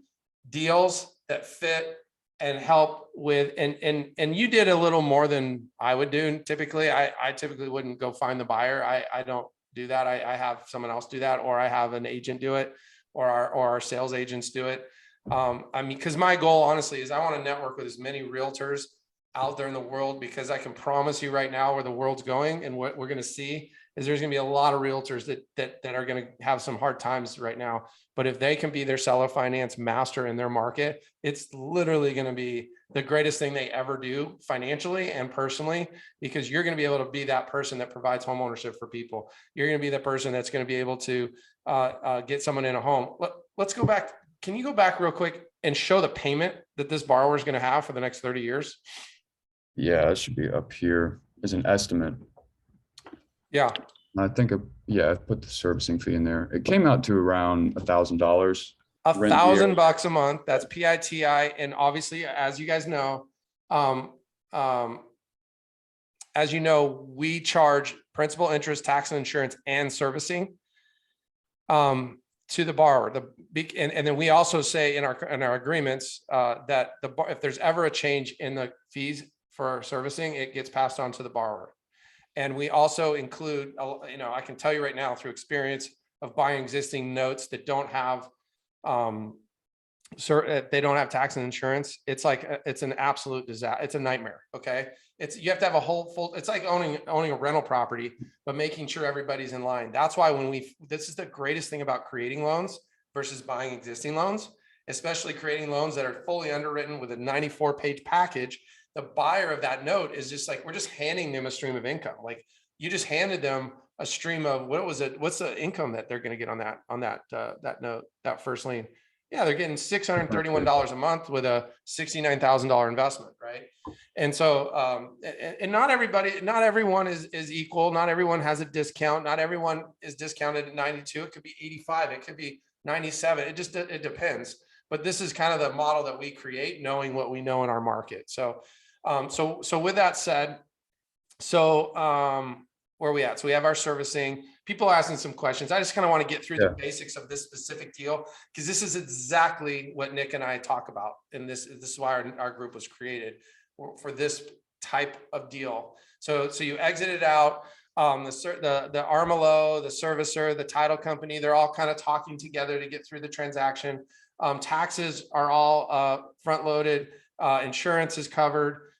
deals that fit and help with, and you did a little more than I would do. Typically, I typically wouldn't go find the buyer. I don't do that. I have someone else do that, or I have an agent do it, or our sales agents do it. Because my goal, honestly, is I want to network with as many realtors out there in the world, because I can promise you right now where the world's going and what we're going to see is there's going to be a lot of realtors that are going to have some hard times right now. But if they can be their seller finance master in their market, it's literally going to be the greatest thing they ever do financially and personally, because you're going to be able to be that person that provides home ownership for people. You're going to be the person that's going to be able to get someone in a home. Let's go back. Can you go back real quick and show the payment that this borrower is going to have for the next 30 years? Yeah, it should be up here as an estimate. Yeah. I think, yeah, I put the servicing fee in there. It came out to around $1,000. Rent the area. $1,000 a month. That's PITI. And obviously, as you guys know, um, um, as you know, we charge principal, interest, tax, and insurance and servicing to the borrower. And then we also say in our agreements that if there's ever a change in the fees for our servicing, it gets passed on to the borrower. And we also include, I can tell you right now through experience of buying existing notes that don't have they don't have tax and insurance. It's like, it's an absolute disaster. It's a nightmare. Okay. You have to have a it's like owning a rental property, but making sure everybody's in line. That's why this is the greatest thing about creating loans versus buying existing loans, especially creating loans that are fully underwritten with a 94-page package. The buyer of that note is just like, we're just handing them a stream of income. Like you just handed them a stream of, what's the income that they're going to get on that note, that first lien. Yeah, they're getting $631 a month with a $69,000 investment, right? And so, and not everyone is equal. Not everyone has a discount. Not everyone is discounted at 92. It could be 85. It could be 97. It depends. But this is kind of the model that we create, knowing what we know in our market. So, so with that said, where are we at? So we have our servicing. People are asking some questions. I just kind of want to get through the basics of this specific deal, because this is exactly what Nick and I talk about. And this is why our group was created for this type of deal. So you exit it out. The Armalo, the servicer, the title company, they're all kind of talking together to get through the transaction. Taxes are all front loaded. Insurance is covered.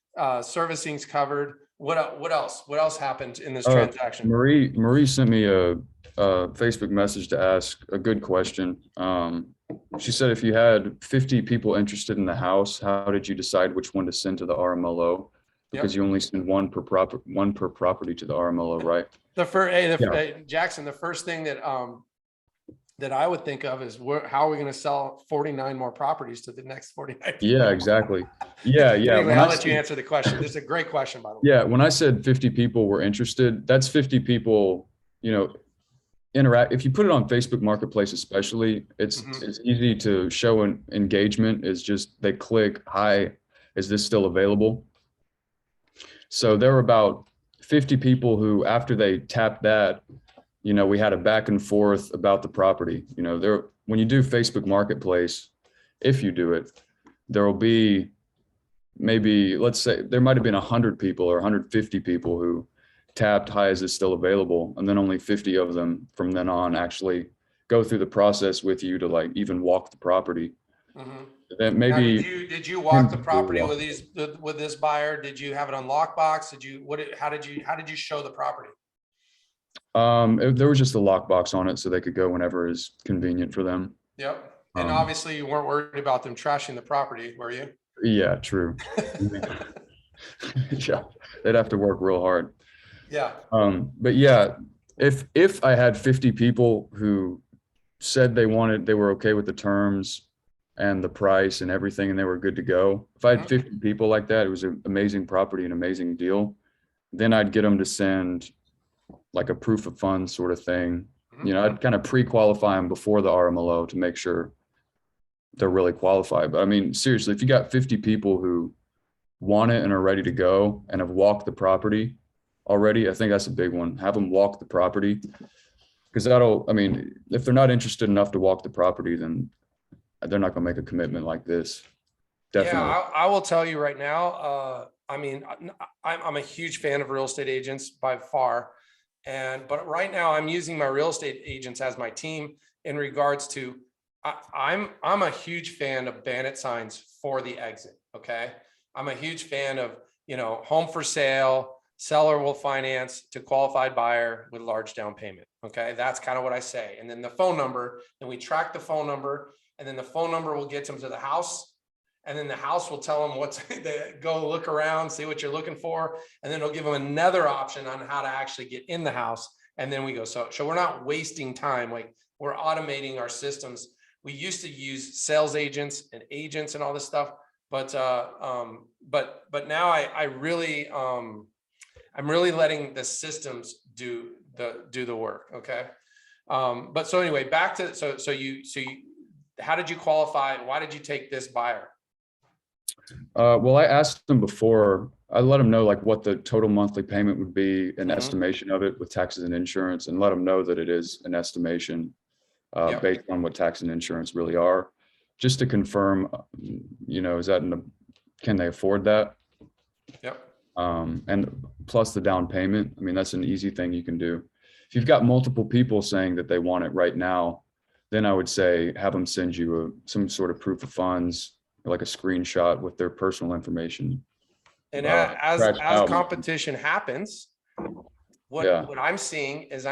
Servicing's covered. What else happened in this transaction? Marie sent me a Facebook message to ask a good question. She said, if you had 50 people interested in the house, how did you decide which one to send to the RMLO? Because you only send one per property to the RMLO, right? Jackson, the first thing that I would think of is how are we going to sell 49 more properties to the next 49 people? Yeah, exactly. Yeah. Anyway, I'll let you answer the question. This is a great question, by the way. Yeah, when I said 50 people were interested, that's 50 people, interact. If you put it on Facebook Marketplace, especially, it's easy to show an engagement. Is just they click, hi, is this still available? So there were about 50 people who, after they tapped that, we had a back and forth about the property. When you do Facebook Marketplace, if you do it, there will be maybe, let's say there might have been 100 people or 150 people who tapped, hi, is this still available? And then only 50 of them from then on actually go through the process with you to like even walk the property. Then maybe. Now, did you walk the property with this buyer? Did you have it on lockbox? How did you show the property? There was just a lockbox on it so they could go whenever is convenient for them. Yep. And obviously you weren't worried about them trashing the property, were you? Yeah, true. Yeah, they'd have to work real hard. Yeah. But yeah, if I had 50 people who said they were okay with the terms and the price and everything, and they were good to go. If I had 50 people like that, it was an amazing property, an amazing deal. Then I'd get them to send like a proof of funds sort of thing. I'd kind of pre-qualify them before the RMLO to make sure they're really qualified. But I mean, seriously, if you got 50 people who want it and are ready to go and have walked the property already, I think that's a big one. Have them walk the property, because if they're not interested enough to walk the property, then they're not going to make a commitment like this. Definitely. Yeah, I will tell you right now. I'm a huge fan of real estate agents by far. But right now I'm using my real estate agents as my team in regards to, I'm a huge fan of bandit signs for the exit. Okay. I'm a huge fan of, home for sale, seller will finance to qualified buyer with large down payment. Okay. That's kind of what I say. And then the phone number, and we track the phone number, and then the phone number will get them to the house. And then the house will tell them they go look around, see what you're looking for. And then it'll give them another option on how to actually get in the house. And then we go. So we're not wasting time. Like, we're automating our systems. We used to use sales agents and agents and all this stuff. But now I'm really letting the systems do do the work. Okay. But so anyway, back to, so you, how did you qualify? Why did you take this buyer? Well, I asked them before, I let them know like what the total monthly payment would be, an Mhm. estimation of it with taxes and insurance, and let them know that it is an estimation Yep. based on what tax and insurance really are, just to confirm, is that can they afford that? Yep. And plus the down payment. I mean, that's an easy thing you can do. If you've got multiple people saying that they want it right now, then I would say have them send you some sort of proof of funds, like a screenshot with their personal information. And Scratched as out. competition happens, Yeah. what I'm seeing is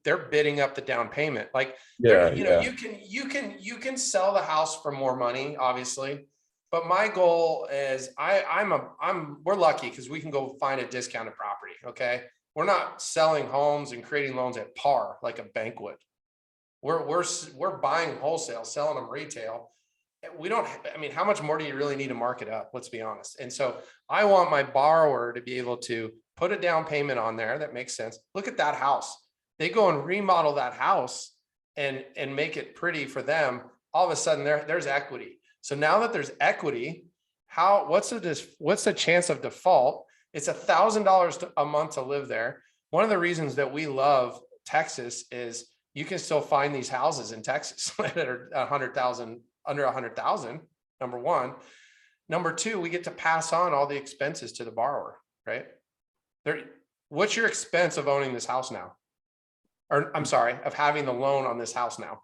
they're bidding up the down payment. Like Yeah. you know, Yeah. you can sell the house for more money, obviously. But my goal is we're lucky because we can go find a discounted property. Okay. We're not selling homes and creating loans at par like a bank would. We're buying wholesale, selling them retail. We don't, I mean, how much more do you really need to mark it up? Let's be honest. And so I want my borrower to be able to put a down payment on there that makes sense. Look at that house. They go and remodel that house and make it pretty for them. All of a sudden there's equity. So now that there's equity, what's the chance of default? It's $1,000 a month to live there. One of the reasons that we love Texas is you can still find these houses in Texas that are 100,000, under 100,000. Number one. Number two, we get to pass on all the expenses to the borrower, right? What's your expense of owning this house now? Or I'm sorry, of having the loan on this house now?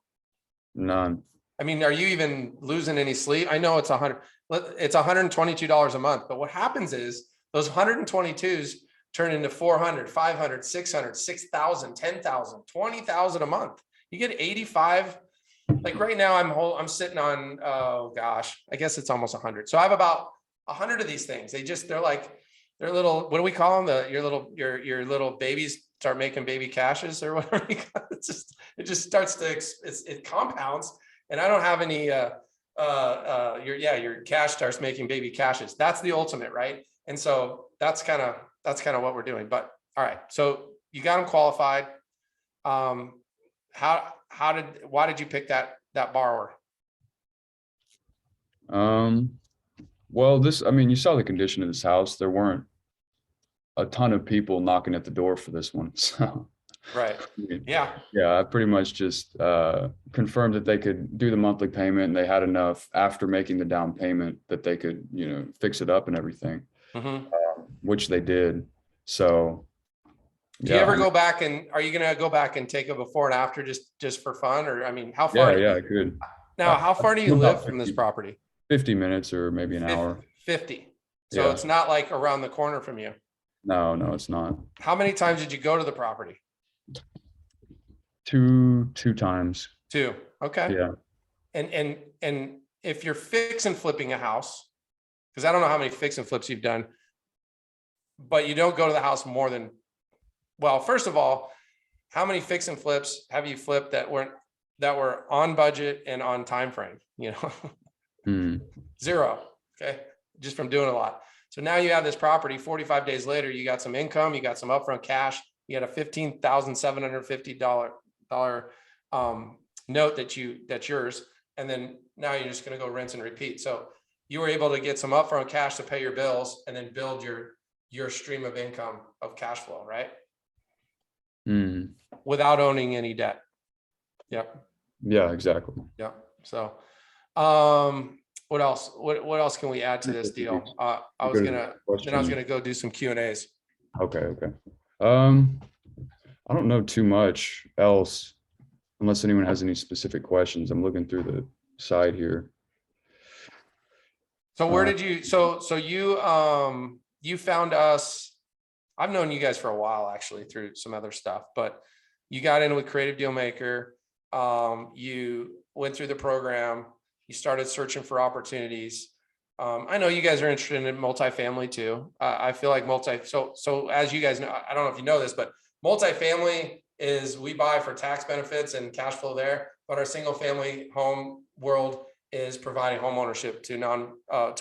None. I mean, are you even losing any sleep? I know it's $122 a month, but what happens is those 122s turn into 400, 500, 600, 6,000, 10,000, 20,000 a month. You get 85. Like right now I'm sitting on, oh gosh, I guess it's almost 100. So I have about 100 of these things. They're little, what do we call them? Your little babies start making baby cashes or whatever. It just starts to, it compounds, and I don't have any, your cash starts making baby cashes. That's the ultimate, right? And so that's kind of what we're doing. But all right, so you got them qualified. Why did you pick that borrower? Well, I mean, you saw the condition of this house. There weren't a ton of people knocking at the door for this one. So, right. Yeah. Yeah, I pretty much just confirmed that they could do the monthly payment, and they had enough after making the down payment that they could, fix it up and everything, which they did. So, do you ever go back and are you going to go back and take a before and after just for fun? Or, I mean, how far? Yeah, I could. Now, how far do you live from this property? 50 minutes or maybe an hour. 50. So it's not like around the corner from you. No, it's not. How many times did you go to the property? Two times. Two. Okay. Yeah. And if you're fix and flipping a house, because I don't know how many fix and flips you've done, but you don't go to the house more than, well, first of all, how many fix and flips have you flipped that were on budget and on time frame? Zero. Okay. Just from doing a lot. So now you have this property 45 days later, you got some income, you got some upfront cash, you got a $15,750 note that's yours. And then now you're just going to go rinse and repeat. So you were able to get some upfront cash to pay your bills and then build your stream of income of cash flow, right? Without owning any debt. Yep. Yeah, exactly. Yep. So, what else? What else can we add to this deal? I was gonna go do some Q&As. Okay. I don't know too much else, unless anyone has any specific questions. I'm looking through the side here. So where did you? So you found us. I've known you guys for a while, actually, through some other stuff. But you got in with Creative Dealmaker. You went through the program. You started searching for opportunities. I know you guys are interested in multifamily too. I feel like so as you guys know, I don't know if you know this, but multifamily is we buy for tax benefits and cash flow there, but our single family home world is providing home ownership to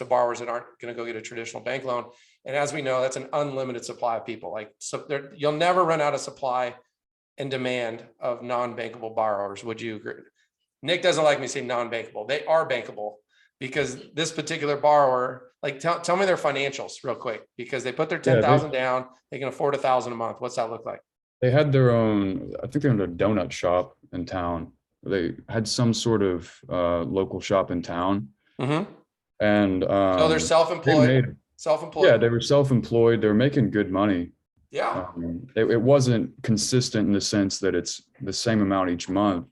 borrowers that aren't going to go get a traditional bank loan. And as we know, that's an unlimited supply of people. You'll never run out of supply and demand of non-bankable borrowers. Would you agree? Nick doesn't like me saying non-bankable. They are bankable because this particular borrower, like tell me their financials real quick, because they put their 10,000 down, they can afford 1,000 a month. What's that look like? They had their own, I think they owned a donut shop in town. They had some sort of local shop in town. Mm-hmm. And So they're they self-employed, made, yeah, they were self-employed. They were making good money. Yeah. It wasn't consistent in the sense that it's the same amount each month,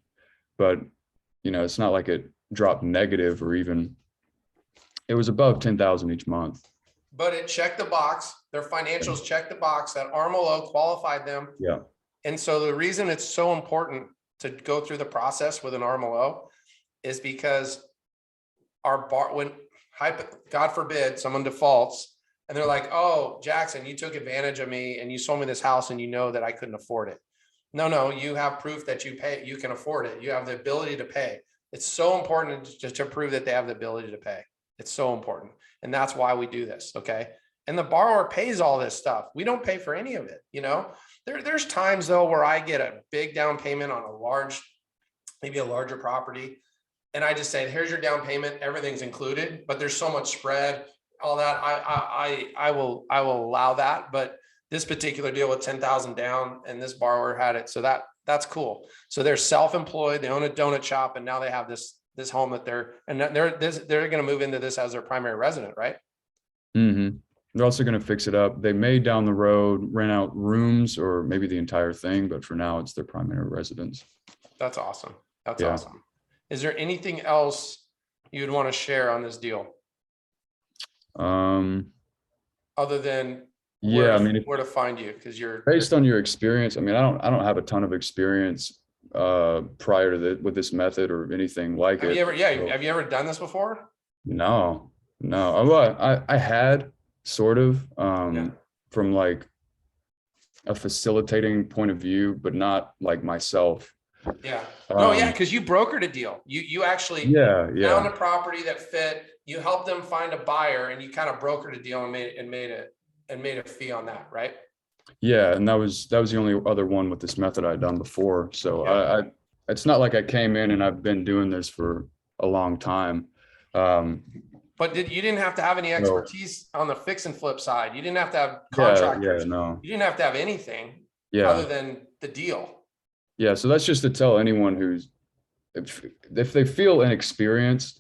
but you know, it's not like it dropped negative or even, it was above 10,000 each month. But it checked the box. Their financials checked the box that Armolo qualified them. Yeah. And so the reason it's so important to go through the process with an Armolo is because when God forbid someone defaults and they're like, oh, Jackson, you took advantage of me and you sold me this house and you know that I couldn't afford it. No, you have proof that you can afford it. You have the ability to pay. It's so important to prove that they have the ability to pay. It's so important. And that's why we do this. Okay. And the borrower pays all this stuff. We don't pay for any of it. You know, there's times though, where I get a big down payment on maybe a larger property. And I just say, here's your down payment. Everything's included, but there's so much spread, all that. I will allow that. But this particular deal with 10,000 down and this borrower had it. So that's cool. So they're self-employed. They own a donut shop and now they have this home that they're going to move into this as their primary resident, right? Mm-hmm. They're also going to fix it up. They may down the road rent out rooms or maybe the entire thing, but for now it's their primary residence. That's awesome. That's awesome. Is there anything else you'd want to share on this deal? Other than where to find you, because you're based on your experience. I mean, I don't have a ton of experience prior to with this method or anything like it. Have you ever done this before? No. Well, I had sort of from like a facilitating point of view, but not like myself. Yeah. Because you brokered a deal. You actually found a property that fit. You helped them find a buyer, and you kind of brokered a deal and made a fee on that, right? Yeah, and that was the only other one with this method I'd done before. So it's not like I came in and I've been doing this for a long time. But you didn't have to have any expertise on the fix and flip side. You didn't have to have contractors. No. You didn't have to have anything other than the deal. Yeah, so that's just to tell anyone who's, if they feel inexperienced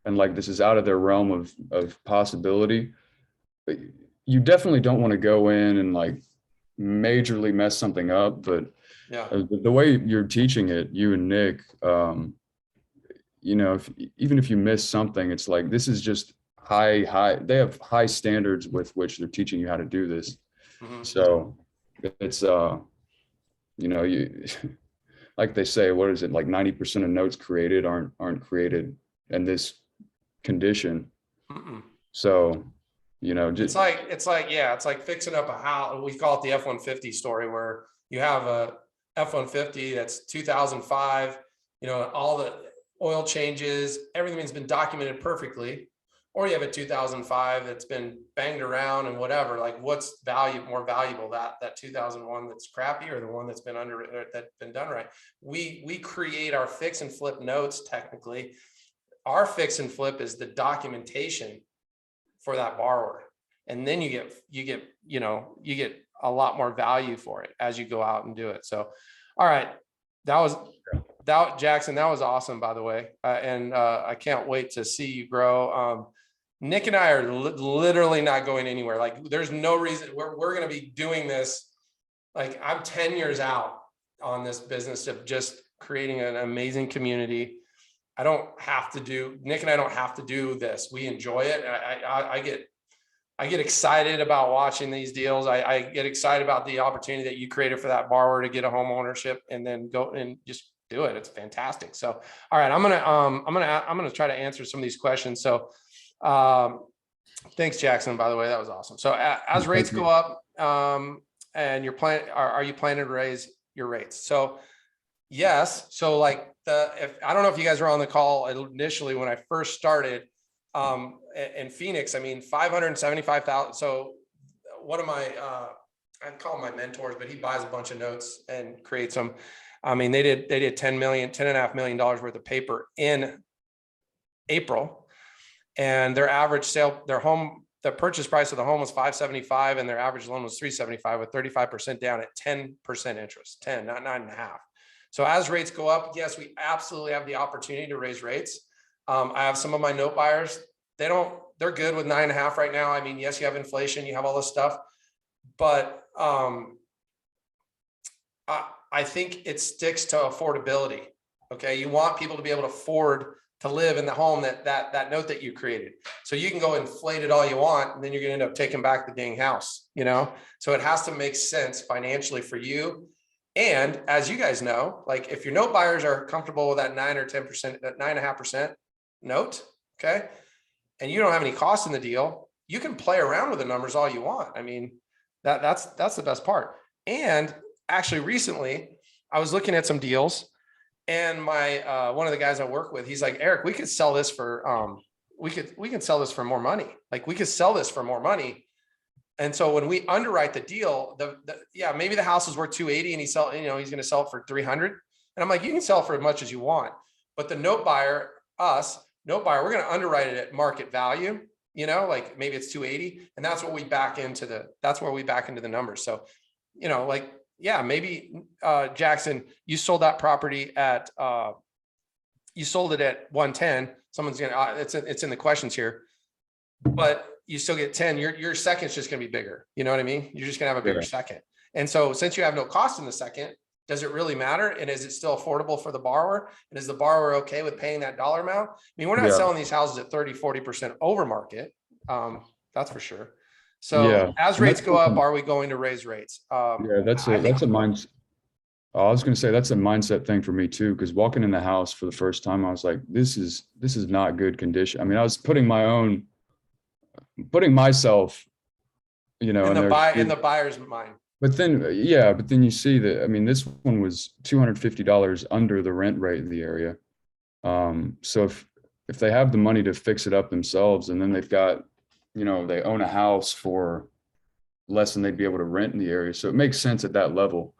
and like this is out of their realm of possibility, you definitely don't want to go in and like majorly mess something up. But the way you're teaching it, you and Nick, you know, even if you miss something, it's like, this is just high, they have high standards with which they're teaching you how to do this. Mm-hmm. So it's, you know, you like they say, what is it, like 90% of notes created aren't created in this condition. Mm-mm. So, you know, just it's like fixing up a house. We call it the F-150 story, where you have a F-150 that's 2005, you know, all the oil changes, everything's been documented perfectly. Or you have a 2005 that's been banged around and whatever. Like, what's more valuable, that 2001 that's crappy, or the one that's been that's been done right? We create our fix and flip notes. Technically, our fix and flip is the documentation for that borrower, and then you get a lot more value for it as you go out and do it. So, all right, Jackson, that was awesome, by the way, and I can't wait to see you grow. Nick and I are literally not going anywhere. Like, there's no reason we're going to be doing this. Like, I'm 10 years out on this business of just creating an amazing community. Nick and I don't have to do this. We enjoy it. I get excited about watching these deals. I get excited about the opportunity that you created for that borrower to get a home ownership and then go and just do it. It's fantastic. So, all right, I'm gonna try to answer some of these questions. So, thanks, Jackson, by the way, that was awesome. So as rates go up, and are you planning to raise your rates? So yes. So like I don't know if you guys were on the call initially when I first started, in Phoenix, I mean, 575,000. So one of my I'd call them my mentors, but he buys a bunch of notes and creates them. I mean, they did $10.5 million worth of paper in April, and their average sale, the purchase price of the home was 575, and their average loan was 375 with 35% down at 10% interest, 10, not 9.5. So as rates go up, yes, we absolutely have the opportunity to raise rates. I have some of my note buyers, they're good with 9.5 right now. I mean, yes, you have inflation, you have all this stuff, but I think it sticks to affordability. Okay, you want people to be able to afford to live in the home that note that you created. So you can go inflate it all you want, and then you're gonna end up taking back the dang house, you know? So it has to make sense financially for you. And as you guys know, like if your note buyers are comfortable with that 9 or 10%, that 9.5% note, okay, and you don't have any cost in the deal, you can play around with the numbers all you want. I mean, that's the best part. And actually recently I was looking at some deals, and my one of the guys I work with, he's like, Eric, we could sell this for we can sell this for more money. Like we could sell this for more money. And so when we underwrite the deal, yeah, maybe the house is worth 280 and he's going to sell it for 300. And I'm like, you can sell it for as much as you want. But the note buyer, we're going to underwrite it at market value, like maybe it's 280. And that's what we back into the numbers. So, like, yeah, maybe Jackson, you sold that property at, you sold it at 110. Someone's gonna, it's in the questions here, but you still get 10. Your second's just gonna be bigger. You know what I mean? You're just gonna have a bigger second. And so since you have no cost in the second, does it really matter? And is it still affordable for the borrower? And is the borrower okay with paying that dollar amount? I mean, we're not selling these houses at 30-40% over market. That's for sure. So as rates go up, are we going to raise rates? That's a mindset. I was going to say that's a mindset thing for me too, because walking in the house for the first time, I was like, this is not good condition. I mean, I was putting myself, in the buyer's mind. But then, you see that, I mean, this one was $250 under the rent rate in the area. So if they have the money to fix it up themselves, and then they've got, they own a house for less than they'd be able to rent in the area. So it makes sense at that level.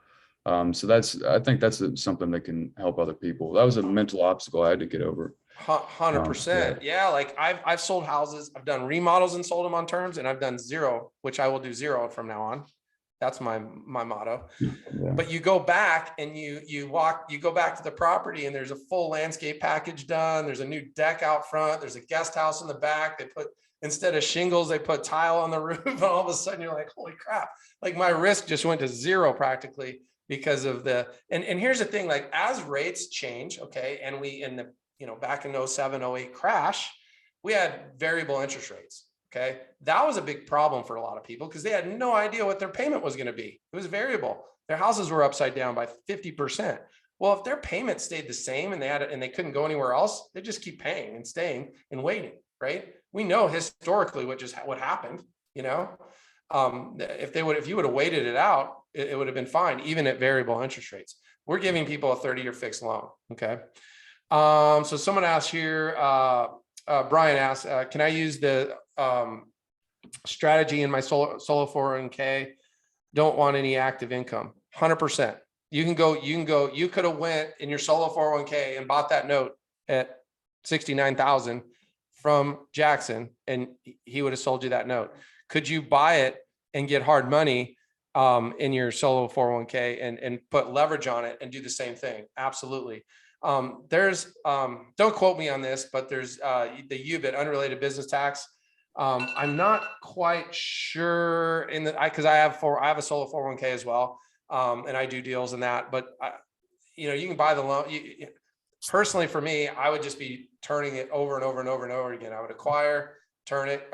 So I think that's something that can help other people. That was a mental obstacle I had to get over. 100%. Yeah. Like I've sold houses, I've done remodels and sold them on terms, and I've done zero, which I will do zero from now on. That's my motto. Yeah. But you go back and you go back to the property, and there's a full landscape package done. There's a new deck out front. There's a guest house in the back. Instead of shingles, they put tile on the roof, and all of a sudden you're like, holy crap. Like my risk just went to zero practically because of and here's the thing, like as rates change, okay, and we in the, back in 07, 08 crash, we had variable interest rates. Okay. That was a big problem for a lot of people because they had no idea what their payment was going to be. It was variable. Their houses were upside down by 50%. Well, if their payment stayed the same and they couldn't go anywhere else, they just keep paying and staying and waiting. Right. We know historically what happened, if you would have waited it out, it would have been fine, even at variable interest rates. We're giving people a 30-year fixed loan. Okay. So someone asked here, Brian asked, can I use the strategy in my solo 401k? Don't want any active income. 100%. You could have went in your solo 401k and bought that note at 69,000 from Jackson, and he would have sold you that note. Could you buy it and get hard money in your solo 401k and put leverage on it and do the same thing? Absolutely. There's don't quote me on this, but there's the UBIT, unrelated business tax. I'm not quite sure because I have a solo 401k as well, and I do deals in that. But you can buy the loan. Personally, for me, I would just be turning it over and over and over and over again. I would acquire, turn it,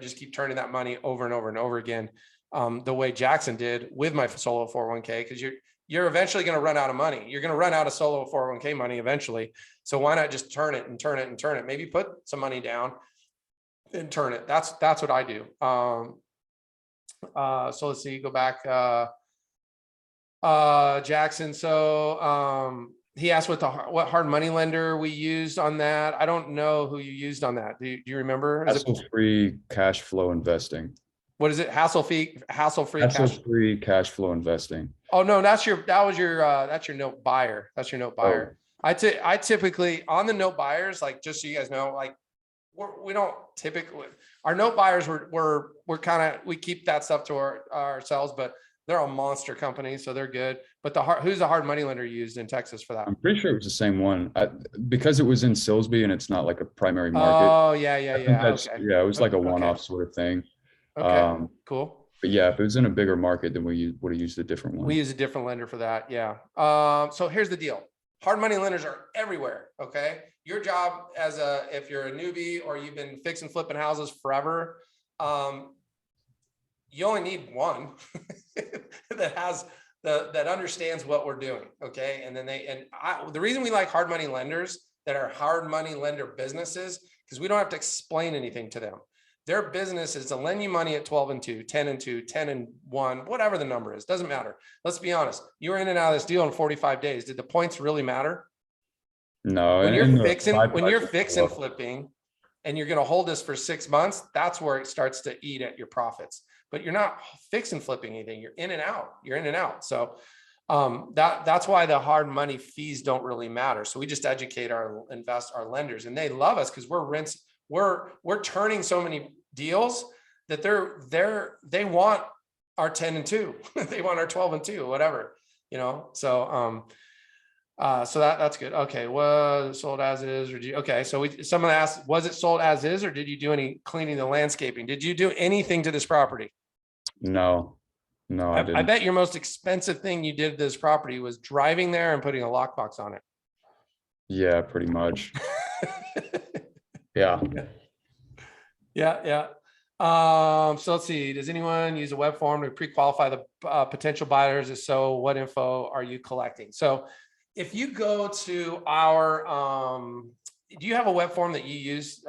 just keep turning that money over and over and over again, the way Jackson did with my solo 401k, because you're eventually going to run out of money. You're going to run out of solo 401k money eventually. So why not just turn it and turn it and turn it? Maybe put some money down and turn it. That's what I do. So let's see, go back. Jackson. So he asked what hard money lender we used on that. I don't know who you used on that. Do you remember? Hassle-free cash flow investing. what is it? Hassle-free cash. Hassle-free cash flow investing. Oh, no, that's your note buyer. That's your note buyer. I typically on the note buyers, like, just so you guys know, like we don't typically, our note buyers, we're kind of, we keep that stuff to ourselves, but they're a monster company, so they're good. But who's the hard money lender used in Texas for that? I'm pretty sure it was the same one. Because it was in Silsbee and it's not like a primary market. Oh, yeah. Okay. Yeah, it was like a one-off Okay. sort of thing. Okay, cool. But yeah, if it was in a bigger market, then we would have used a different one. We use a different lender for that. Yeah. So here's the deal. Hard money lenders are everywhere. Okay. Your job if you're a newbie or you've been fixing flipping houses forever, you only need one that understands what we're doing. Okay. And then the reason we like hard money lenders that are hard money lender businesses, because we don't have to explain anything to them. Their business is to lend you money at 12 and 2, 10 and 2, 10 and 1, whatever the number is, doesn't matter. Let's be honest. You were in and out of this deal in 45 days. Did the points really matter? No. When you're fixing flipping and you're going to hold this for 6 months, that's where it starts to eat at your profits. But you're not fixing flipping anything. You're in and out. So that's why the hard money fees don't really matter. So we just educate our lenders, and they love us because we're turning so many deals that they want our 10 and 2. They want our 12 and 2, whatever, so that's good. Okay. Was it sold as is, or so someone asked, was it sold as is, or did you do any cleaning, the landscaping? Did you do anything to this property? No, I didn't. I bet your most expensive thing you did to this property was driving there and putting a lockbox on it. Yeah, pretty much. Yeah. So let's see. Does anyone use a web form to pre-qualify the potential buyers? If so, what info are you collecting? So if you go to our, do you have a web form that you use,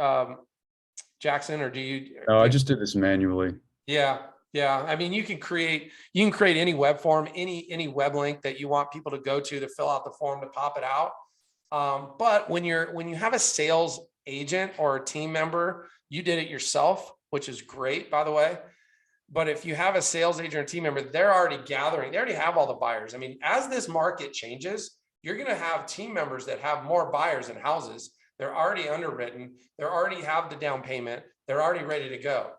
Jackson, or do you? No, I just did this manually. Yeah. I mean, you can create any web form, any web link that you want people to go to fill out the form, to pop it out. But when you have a sales agent or a team member, you did it yourself, which is great, by the way. But if you have a sales agent or team member, they're already gathering, they already have all the buyers. I mean, as this market changes, you're going to have team members that have more buyers and houses. They're already underwritten. They already have the down payment. They're already ready to go.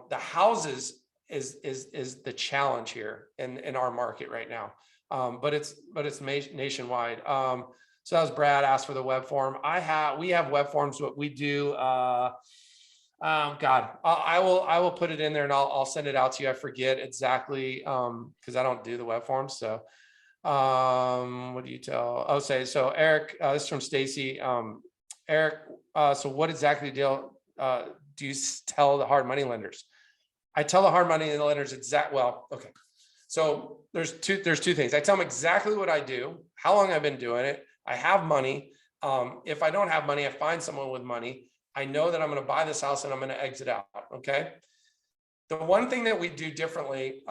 The houses is the challenge here in our market right now. But it's nationwide. So that was Brad asked for the web form. We have web forms. What we do, God, I will put it in there and I'll send it out to you. I forget exactly because I don't do the web forms. So what do you tell? Oh, so Eric, this is from Stacy. Eric, so what exactly do you tell the hard money lenders? I tell the hard money lenders okay. So there's two things. I tell them exactly what I do, how long I've been doing it. I have money. If I don't have money, I find someone with money. I know that I'm going to buy this house and I'm going to exit out. Okay. The one thing that we do differently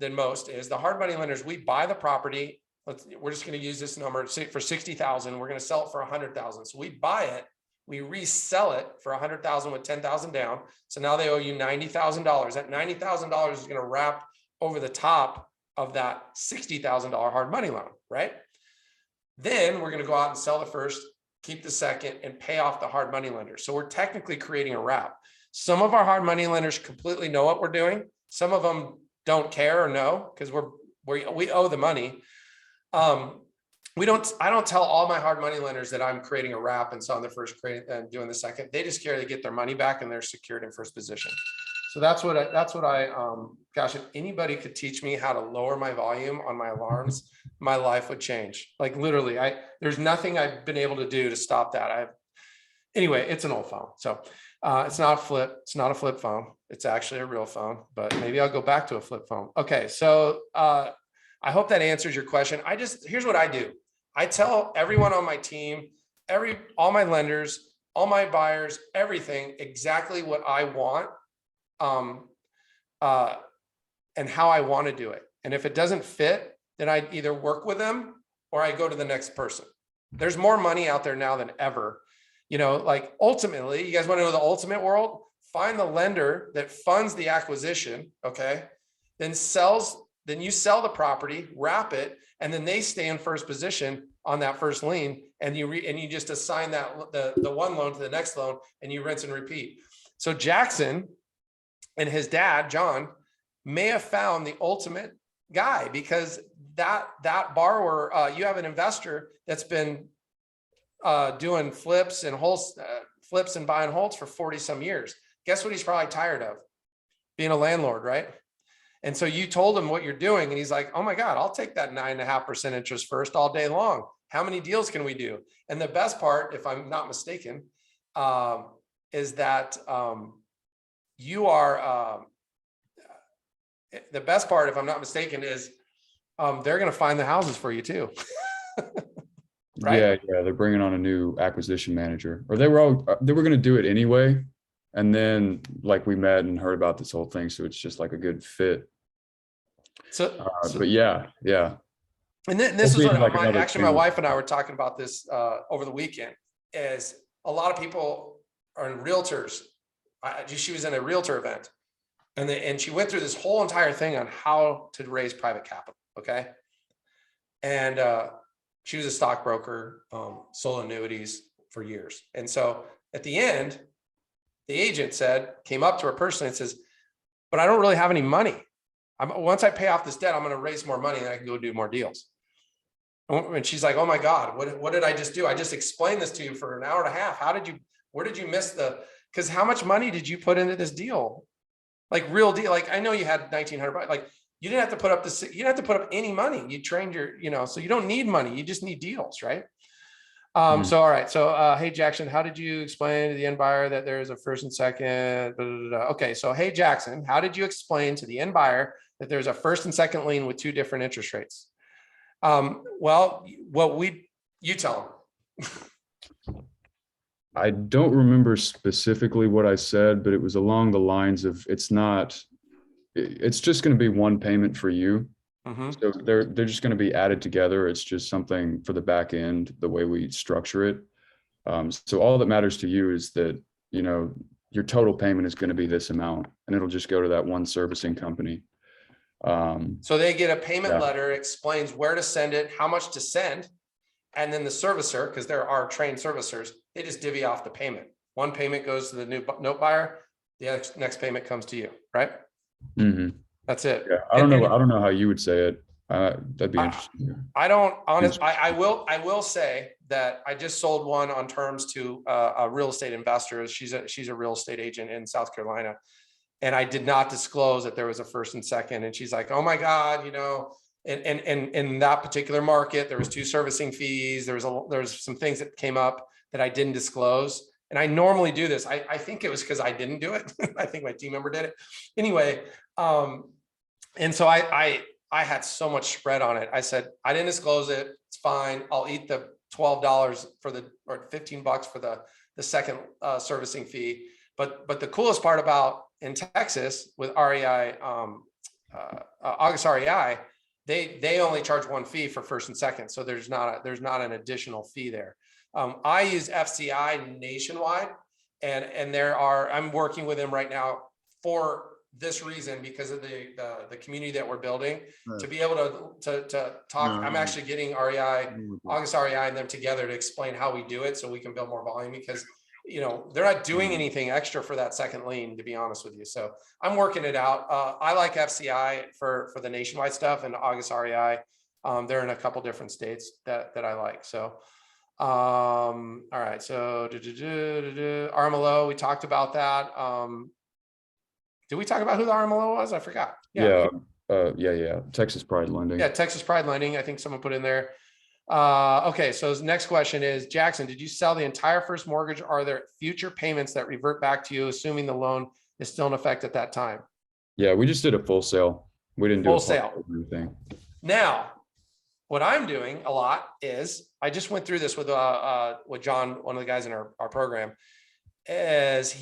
than most is the hard money lenders. We buy the property. We're just going to use this number for 60,000. We're going to sell it for 100,000. So we buy it. We resell it for 100,000 with 10,000 down. So now they owe you $90,000. That $90,000 is going to wrap over the top of that $60,000 hard money loan, right? Then we're going to go out and sell the first, keep the second, and pay off the hard money lender. So we're technically creating a wrap. Some of our hard money lenders completely know what we're doing. Some of them don't care or know because we owe the money. I don't tell all my hard money lenders that I'm creating a wrap and selling the first and doing the second. They just care to get their money back and they're secured in first position. So that's what gosh, if anybody could teach me how to lower my volume on my alarms, my life would change. Like literally, there's nothing I've been able to do to stop that. Anyway, it's an old phone. So it's not a flip phone. It's actually a real phone, but maybe I'll go back to a flip phone. Okay. So I hope that answers your question. Here's what I do. I tell everyone on my team, all my lenders, all my buyers, everything, exactly what I want. And how I want to do it. And if it doesn't fit, then I either work with them or I go to the next person. There's more money out there now than ever. Like ultimately, you guys want to know the ultimate world? find the lender that funds the acquisition, okay? Then you sell the property, wrap it, and then they stay in first position on that first lien, and you just assign that the one loan to the next loan, and you rinse and repeat. So Jackson and his dad, John, may have found the ultimate guy, because that borrower, you have an investor that's been doing flips and buying holds for 40 some years. Guess what he's probably tired of? Being a landlord, right? And so you told him what you're doing, and he's like, oh my God, I'll take that 9.5% interest first all day long. How many deals can we do? And the best part, if I'm not mistaken, is that you are, the best part, if I'm not mistaken, is they're going to find the houses for you too. Right? Yeah, they're bringing on a new acquisition manager, or they were going to do it anyway. And then like we met and heard about this whole thing. So it's just like a good fit. But yeah. And this is what like my wife and I were talking about this over the weekend, is a lot of people are in realtors. She was in a realtor event, and she went through this whole entire thing on how to raise private capital. Okay. And she was a stockbroker, sold annuities for years. And so at the end, the agent came up to her personally and says, but I don't really have any money. Once I pay off this debt, I'm going to raise more money and I can go do more deals. And she's like, oh my God, what did I just do? I just explained this to you for an hour and a half. Where did you miss because how much money did you put into this deal? Like real deal. Like, I know you had $1,900, like you didn't have to put up you didn't have to put up any money. You trained so you don't need money. You just need deals, right? So, all right. So, hey, Jackson, how did you explain to the end buyer that there's a first and second? Blah, blah, blah. Okay. So, hey, Jackson, how did you explain to the end buyer that there's a first and second lien with two different interest rates? Well, you tell them. I don't remember specifically what I said, but it was along the lines of, it's just going to be one payment for you. Mm-hmm. So they're just going to be added together. It's just something for the back end, the way we structure it. So all that matters to you is that, your total payment is going to be this amount, and it'll just go to that one servicing company. So they get a payment letter, explains where to send it, how much to send. And then the servicer, because there are trained servicers, they just divvy off the payment. One payment goes to the new note buyer. The next payment comes to you, right? Mm-hmm. That's it. Yeah, I don't know how you would say it. That'd be interesting. I will say that I just sold one on terms to a real estate investor. She's a real estate agent in South Carolina. And I did not disclose that there was a first and second. And she's like, oh my God, and in that particular market, there was 2 servicing fees. There was some things that came up that I didn't disclose. And I normally do this. I think it was because I didn't do it. I think my team member did it. Anyway, and so I had so much spread on it. I said, I didn't disclose it. It's fine. I'll eat the $12 or $15 for the second servicing fee. But the coolest part about in Texas with REI, August REI, they only charge one fee for first and second. So there's not an additional fee there. I use FCI nationwide, and I'm working with them right now for this reason, because of the community that we're building, to be able to talk. I'm actually getting August REI and them together to explain how we do it so we can build more volume, because they're not doing anything extra for that second lien, to be honest with you. So I'm working it out. I like FCI for the nationwide stuff, and August REI. They're in a couple different states that I like. So, all right. So RMLO, we talked about that. Did we talk about who the RMLO was? I forgot. Yeah. Texas Pride Lending. Yeah, Texas Pride Lending. I think someone put in there. Okay, so his next question is, Jackson, did you sell the entire first mortgage? Are there future payments that revert back to you, assuming the loan is still in effect at that time? Yeah, we just did a full sale. We didn't do full sale. Everything. Now, what I'm doing a lot is, I just went through this with John, one of the guys in our program, is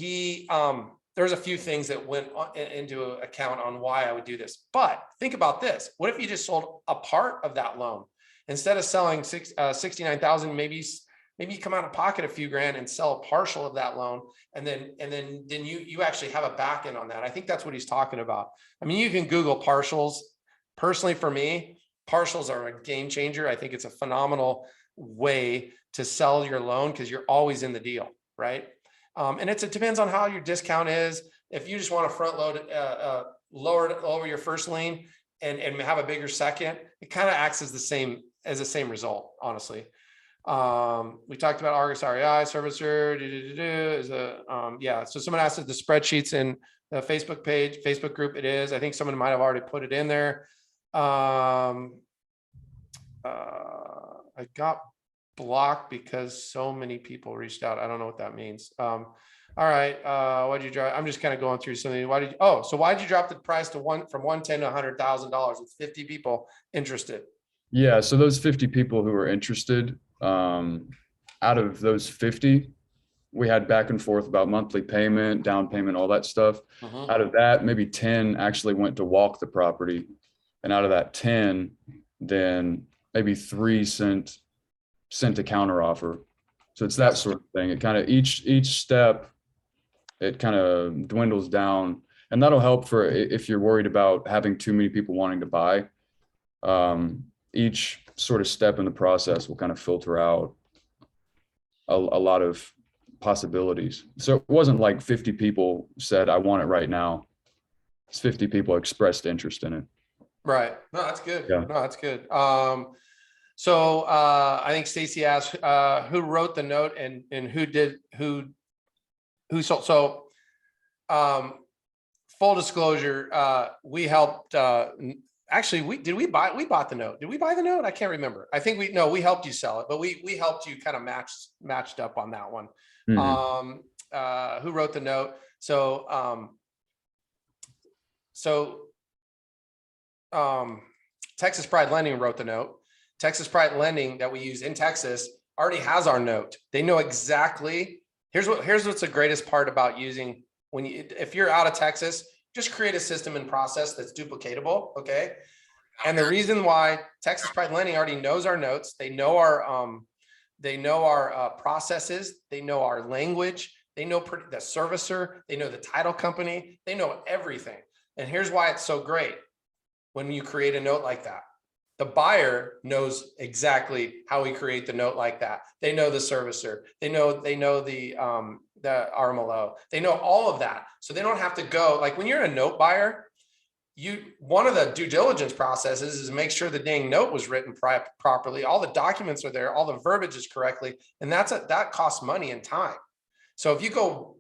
there's a few things that went into account on why I would do this. But think about this. What if you just sold a part of that loan? Instead of selling 69,000, maybe maybe you come out of pocket a few grand and sell a partial of that loan. And then you actually have a back end on that. I think that's what he's talking about. I mean, you can Google partials. Personally, for me, partials are a game changer. I think it's a phenomenal way to sell your loan because you're always in the deal, right? And it depends on how your discount is. If you just want to front load, lower your first lien and have a bigger second, it kind of acts as the same result, honestly. We talked about Argus REI servicer. Is yeah. So someone asked if the spreadsheets in the Facebook group. It is. I think someone might have already put it in there. I got blocked because so many people reached out. I don't know what that means. All right. Why'd you drop? I'm just kind of going through something. Why'd you drop the price to from 110 to $100,000 with 50 people interested? Yeah. So those 50 people who were interested, out of those 50, we had back and forth about monthly payment, down payment, all that stuff. Out of that, maybe 10 actually went to walk the property. And out of that 10, then maybe 3 sent a counter offer. So it's that sort of thing. It kind of each step, it kind of dwindles down, and that'll help for if you're worried about having too many people wanting to buy. Each sort of step in the process will kind of filter out a lot of possibilities. So it wasn't like 50 people said, I want it right now. It's 50 people expressed interest in it. Right. No, that's good. Yeah. No, that's good. So I think Stacy asked who wrote the note and who sold. So full disclosure, we helped. Actually, we bought the note. Did we buy the note? I can't remember. I think we helped you sell it, but we helped you kind of matched up on that one. Mm-hmm. Who wrote the note? Texas Pride Lending wrote the note. Texas Pride Lending that we use in Texas already has our note. They know exactly. Here's what's the greatest part about using if you're out of Texas, just create a system and process that's duplicatable. Okay. And the reason why Texas Pride Lending already knows our notes, they know our processes, they know our language, they know the servicer, they know the title company, they know everything. And here's why it's so great. When you create a note like that, the buyer knows exactly how we create the note like that. They know the servicer, they know the RMLO, they know all of that. So they don't have to go, like when you're a note buyer, one of the due diligence processes is make sure the dang note was written properly. All the documents are there, all the verbiage is correctly. And that costs money and time. So if you go,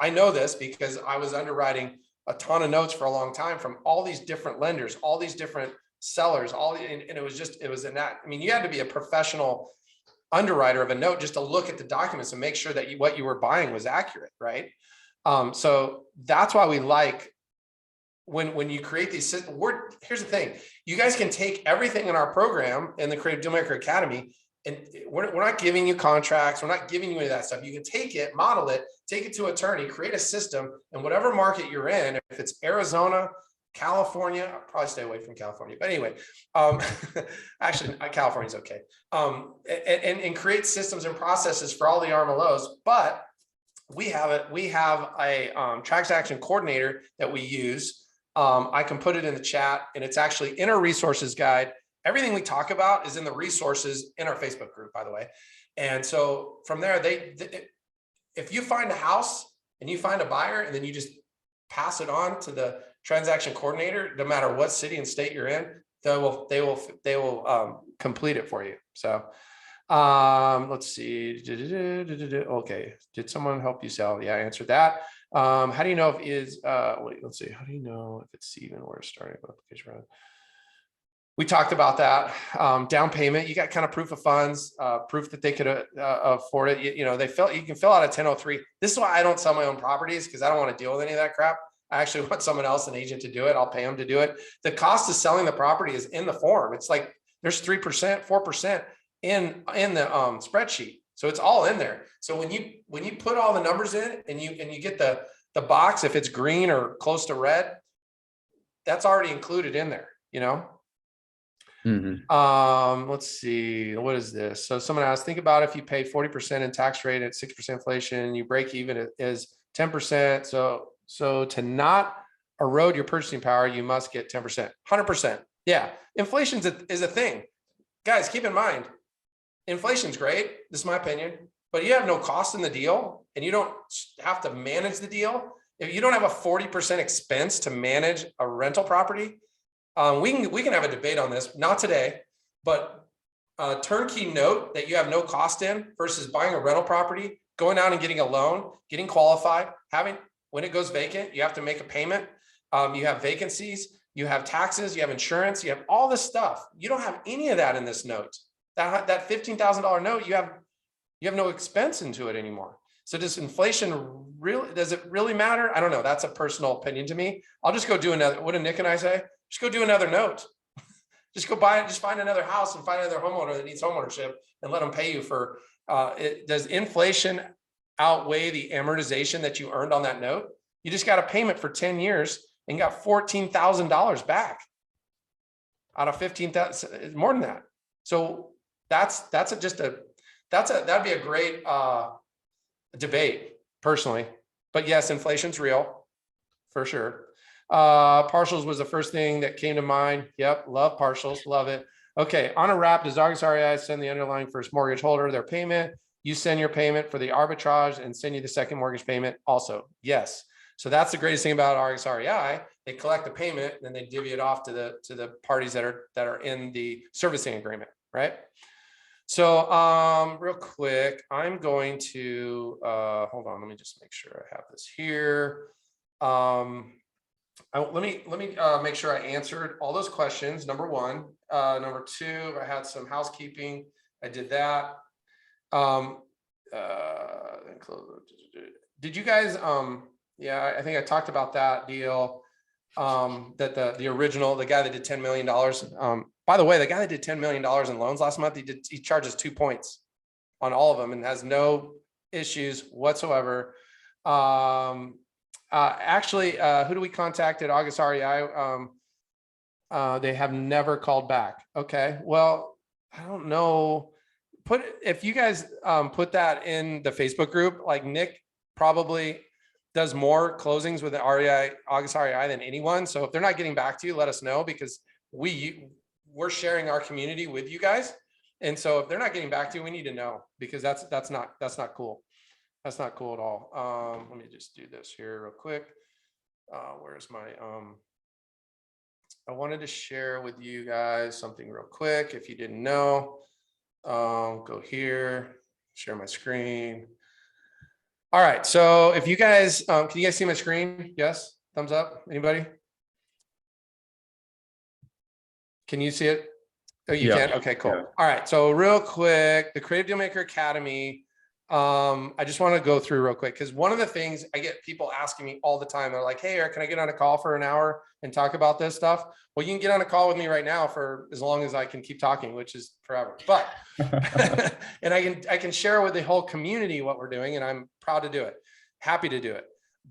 I know this because I was underwriting a ton of notes for a long time from all these different lenders, all these different sellers, and it was you had to be a professional underwriter of a note just to look at the documents and make sure that what you were buying was accurate, right? So that's why we like when you create these systems. Here's the thing: you guys can take everything in our program in the Creative Dealmaker Academy, and we're not giving you contracts, we're not giving you any of that stuff. You can take it, model it, take it to an attorney, create a system, and whatever market you're in, if it's Arizona, California, I'll probably stay away from California, but anyway, actually California's okay. And create systems and processes for all the RMLOs. But we have a transaction coordinator that we use. I can put it in the chat, and it's actually in our resources guide. Everything we talk about is in the resources in our Facebook group, by the way. And so from there, if you find a house and you find a buyer, and then you just pass it on to the transaction coordinator, no matter what city and state you're in, they will complete it for you. So let's see. Okay, did someone help you sell? Yeah, I answered that. How do you know wait, let's see. How do you know if it's even where it's starting application run? We talked about that. Down payment, you got kind of proof of funds, proof that they could afford it. You can fill out a 1003. This is why I don't sell my own properties, because I don't want to deal with any of that crap. I actually want someone else, an agent, to do it. I'll pay them to do it. The cost of selling the property is in the form. It's like there's 3%, 4% in the spreadsheet. So it's all in there. So when you put all the numbers in and you get the box, if it's green or close to red, that's already included in there, Let's see, what is this? So someone asked, think about if you pay 40% in tax rate at 6% inflation, you break even is 10%. So to not erode your purchasing power, you must get 10%, 100%. Yeah, inflation is a thing. Guys, keep in mind, inflation's great. This is my opinion, but you have no cost in the deal and you don't have to manage the deal. If you don't have a 40% expense to manage a rental property, we can have a debate on this, not today, but a turnkey note that you have no cost in versus buying a rental property, going out and getting a loan, getting qualified, when it goes vacant, you have to make a payment. You have vacancies, you have taxes, you have insurance, you have all this stuff. You don't have any of that in this note. That $15,000 note, you have no expense into it anymore. So does it really matter? I don't know. That's a personal opinion to me. I'll just go do another. What did Nick and I say? Just go do another note. Just go buy it. Just find another house and find another homeowner that needs homeownership and let them pay you for it. Does inflation outweigh the amortization that you earned on that note? You just got a payment for 10 years and got $14,000 back out of 15,000, more than that. So that'd be a great debate personally, but yes, inflation's real for sure. Partials was the first thing that came to mind. Yep. Love partials. Love it. Okay. On a wrap, does August REI send the underlying first mortgage holder their payment? You send your payment for the arbitrage and send you the second mortgage payment also. Yes. So that's the greatest thing about August REI. They collect the payment and then they divvy it off to the parties that are in the servicing agreement. Right. So real quick, I'm going to hold on. Let me just make sure I have this here. Let me make sure I answered all those questions. Number one. Number two, I had some housekeeping. I did that. Did you guys? Yeah, I think I talked about that deal. That the original, the guy that did $10 million. By the way, the guy that did $10 million in loans last month, he charges 2 points on all of them and has no issues whatsoever. Actually, who do we contact at August REI? They have never called back. Okay, well, I don't know. If you guys put that in the Facebook group, like Nick probably does more closings with the REI, August REI than anyone. So if they're not getting back to you, let us know, because we're sharing our community with you guys. And so if they're not getting back to you, we need to know, because that's not cool. That's not cool at all. Let me just do this here real quick. Where's my, I wanted to share with you guys something real quick. If you didn't know, go here, share my screen. All right. So if you guys, can you guys see my screen? Yes. Thumbs up. Anybody? Can you see it? Oh, you can? Okay, cool. Yeah. All right. So real quick, the Creative Dealmaker Academy. I just want to go through real quick, because one of the things I get people asking me all the time, they're like, hey, Eric, can I get on a call for an hour and talk about this stuff? Well, you can get on a call with me right now for as long as I can keep talking, which is forever. But and I can share with the whole community what we're doing, and I'm proud to do it, happy to do it.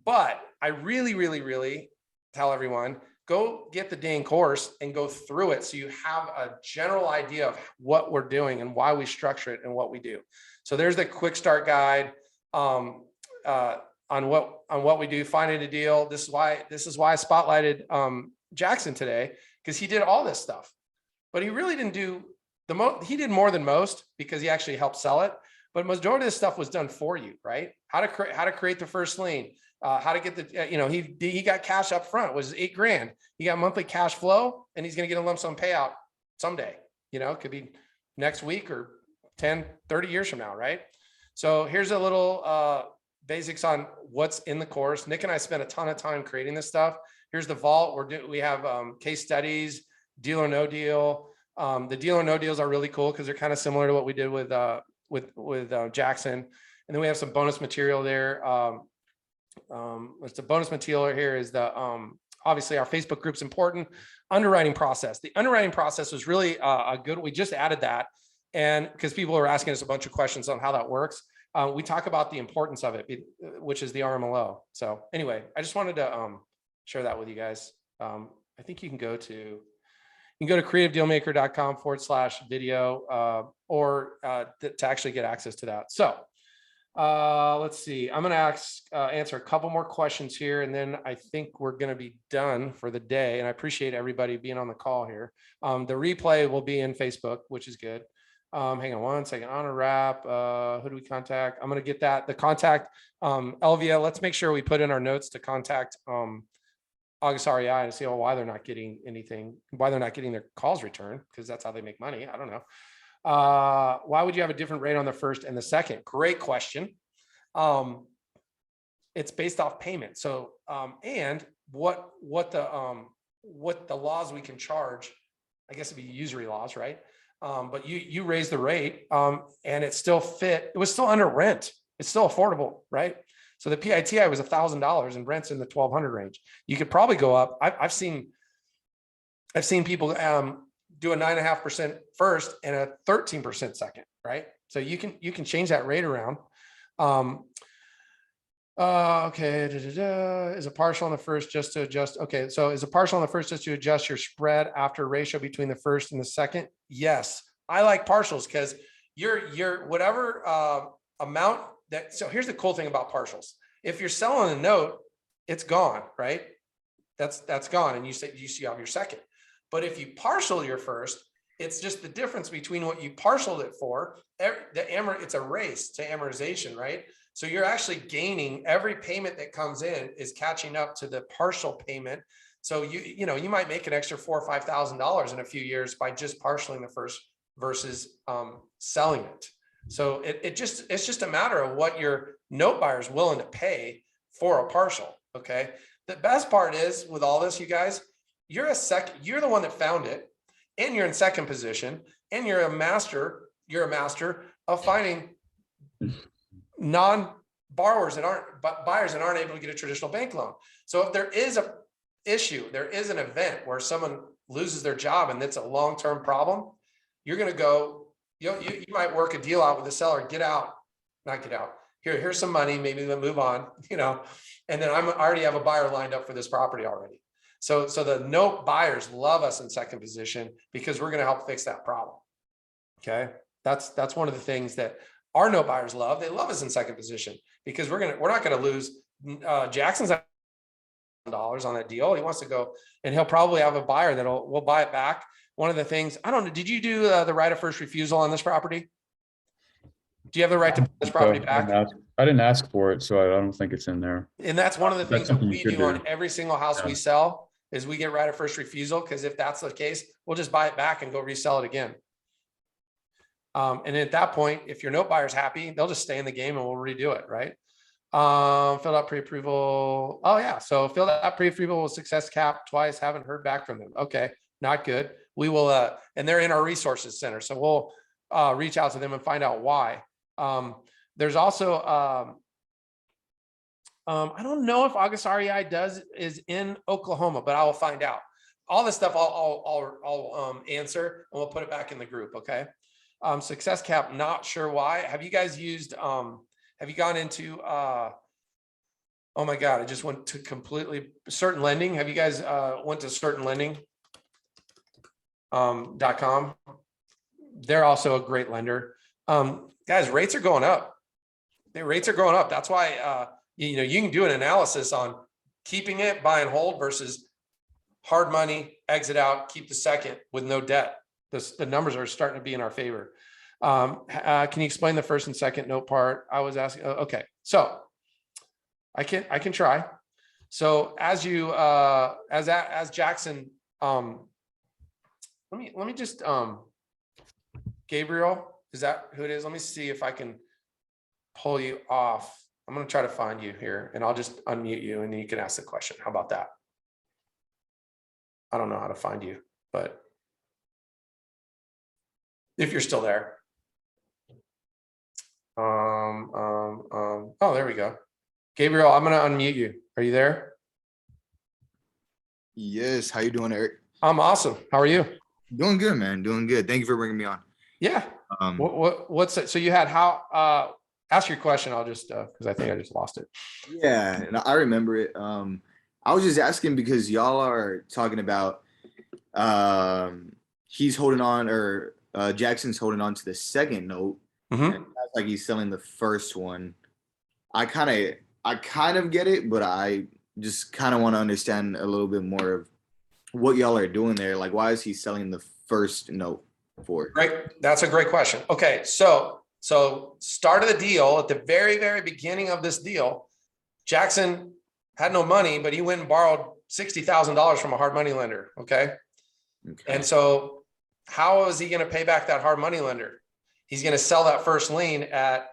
But I really, really, really tell everyone, go get the dang course and go through it, so you have a general idea of what we're doing and why we structure it and what we do. So there's the quick start guide on what we do, finding a deal. This is why I spotlighted Jackson today, because he did all this stuff, but he really didn't do he did more than most, because he actually helped sell it. But majority of this stuff was done for you, right? How to create the first lien, how to get the, he got cash up front, was $8,000. He got monthly cash flow, and he's going to get a lump sum payout someday. It could be next week or 10, 30 years from now, right? So here's a little basics on what's in the course. Nick and I spent a ton of time creating this stuff. Here's the vault. We have case studies, deal or no deal. The deal or no deals are really cool, because they're kind of similar to what we did with Jackson. And then we have some bonus material there. What's the bonus material here is obviously our Facebook group's important. Underwriting process. The underwriting process was really a good. We just added that. And because people are asking us a bunch of questions on how that works, we talk about the importance of it, which is the RMLO. So anyway, I just wanted to share that with you guys. I think you can go to, You can go to creativedealmaker.com/video or to actually get access to that. So let's see. I'm going to answer a couple more questions here, and then I think we're going to be done for the day. And I appreciate everybody being on the call here. The replay will be in Facebook, which is good. Hang on one second. On a wrap. Who do we contact? I'm going to get that. The contact Elvia. Let's make sure we put in our notes to contact August REI and see why they're not getting anything, why they're not getting their calls returned, because that's how they make money. I don't know. Why would you have a different rate on the first and the second? Great question. It's based off payment. So, and what the laws we can charge, I guess it'd be usury laws, right? But you raise the rate, and it still fit. It was still under rent. It's still affordable, right? So the PITI was $1,000 and rent's in the 1,200 range. You could probably go up. I've seen people do a 9.5% first and a 13% second, right? So you can change that rate around. Okay. Is a partial on the first just to adjust? Okay. So is a partial on the first just to adjust your spread after ratio between the first and the second? Yes. I like partials because you're whatever amount that, so here's the cool thing about partials. If you're selling a note, it's gone, right? That's gone. And you have your second. But if you partial your first, it's just the difference between what you partialed it for. It's a race to amortization, right? So you're actually gaining. Every payment that comes in is catching up to the partial payment. So you might make an extra $4,000 or $5,000 in a few years by just partialing the first versus selling it. So it's just a matter of what your note buyer is willing to pay for a partial. Okay. The best part is with all this, you guys, you're the one that found it, and you're in second position, and you're a master of finding buyers that aren't able to get a traditional bank loan. So if there is a issue, there is an event where someone loses their job and it's a long-term problem, you're going to go, you might work a deal out with the seller, not get out. Here's some money, maybe they'll move on, and then I already have a buyer lined up for this property already. So the note buyers love us in second position because we're going to help fix that problem. Okay. That's one of the things that our note buyers love. They love us in second position because we're not going to lose Jackson's dollars on that deal. He wants to go, and he'll probably have a buyer we'll buy it back. One of the things, I don't know, did you do the right of first refusal on this property? Do you have the right to buy this property back? I didn't ask for it, so I don't think it's in there. And that's one of the things that we do on every single house we sell is we get right of first refusal, because if that's the case, we'll just buy it back and go resell it again. And at that point, if your note buyer's happy, they'll just stay in the game and we'll redo it, right? Filled out pre-approval. Oh yeah, so filled out pre-approval with success cap twice, haven't heard back from them. Okay, not good. We will, and they're in our resources center, so we'll reach out to them and find out why. There's also, I don't know if August REI is in Oklahoma, but I will find out. All this stuff I'll answer, and we'll put it back in the group. Okay. Success cap, not sure why. Have you guys used, have you gone into, oh my God, I just went to completely certain lending. Have you guys went to certain lending? .com. They're also a great lender. Guys, rates are going up. The rates are going up. That's why, you can do an analysis on keeping it, buy and hold versus hard money, exit out, keep the second with no debt. The numbers are starting to be in our favor. Can you explain the first and second note part? I was asking. Okay, so I can try. So as Jackson, let me just Gabriel, is that who it is? Let me see if I can pull you off. I'm going to try to find you here, and I'll just unmute you, and then you can ask the question. How about that? I don't know how to find you, but if you're still there. Oh, there we go. Gabriel, I'm going to unmute you. Are you there? Yes. How you doing, Eric? I'm awesome. How are you? Doing good, man. Doing good. Thank you for bringing me on. Yeah. What's it? So you had ask your question. I'll just, cause I think I just lost it. Yeah. And I remember it. I was just asking because y'all are talking about He's holding on, or Jackson's holding on to the second note. Mhm. And that's like he's selling the first one. I kind of get it, but I just kind of want to understand a little bit more of what y'all are doing there. Like, why is he selling the first note for? Great. That's a great question. Okay. So start of the deal, at the very, very beginning of this deal, Jackson had no money, but he went and borrowed $60,000 from a hard money lender. Okay. Okay. And so how is he going to pay back that hard money lender? He's going to sell that first lien at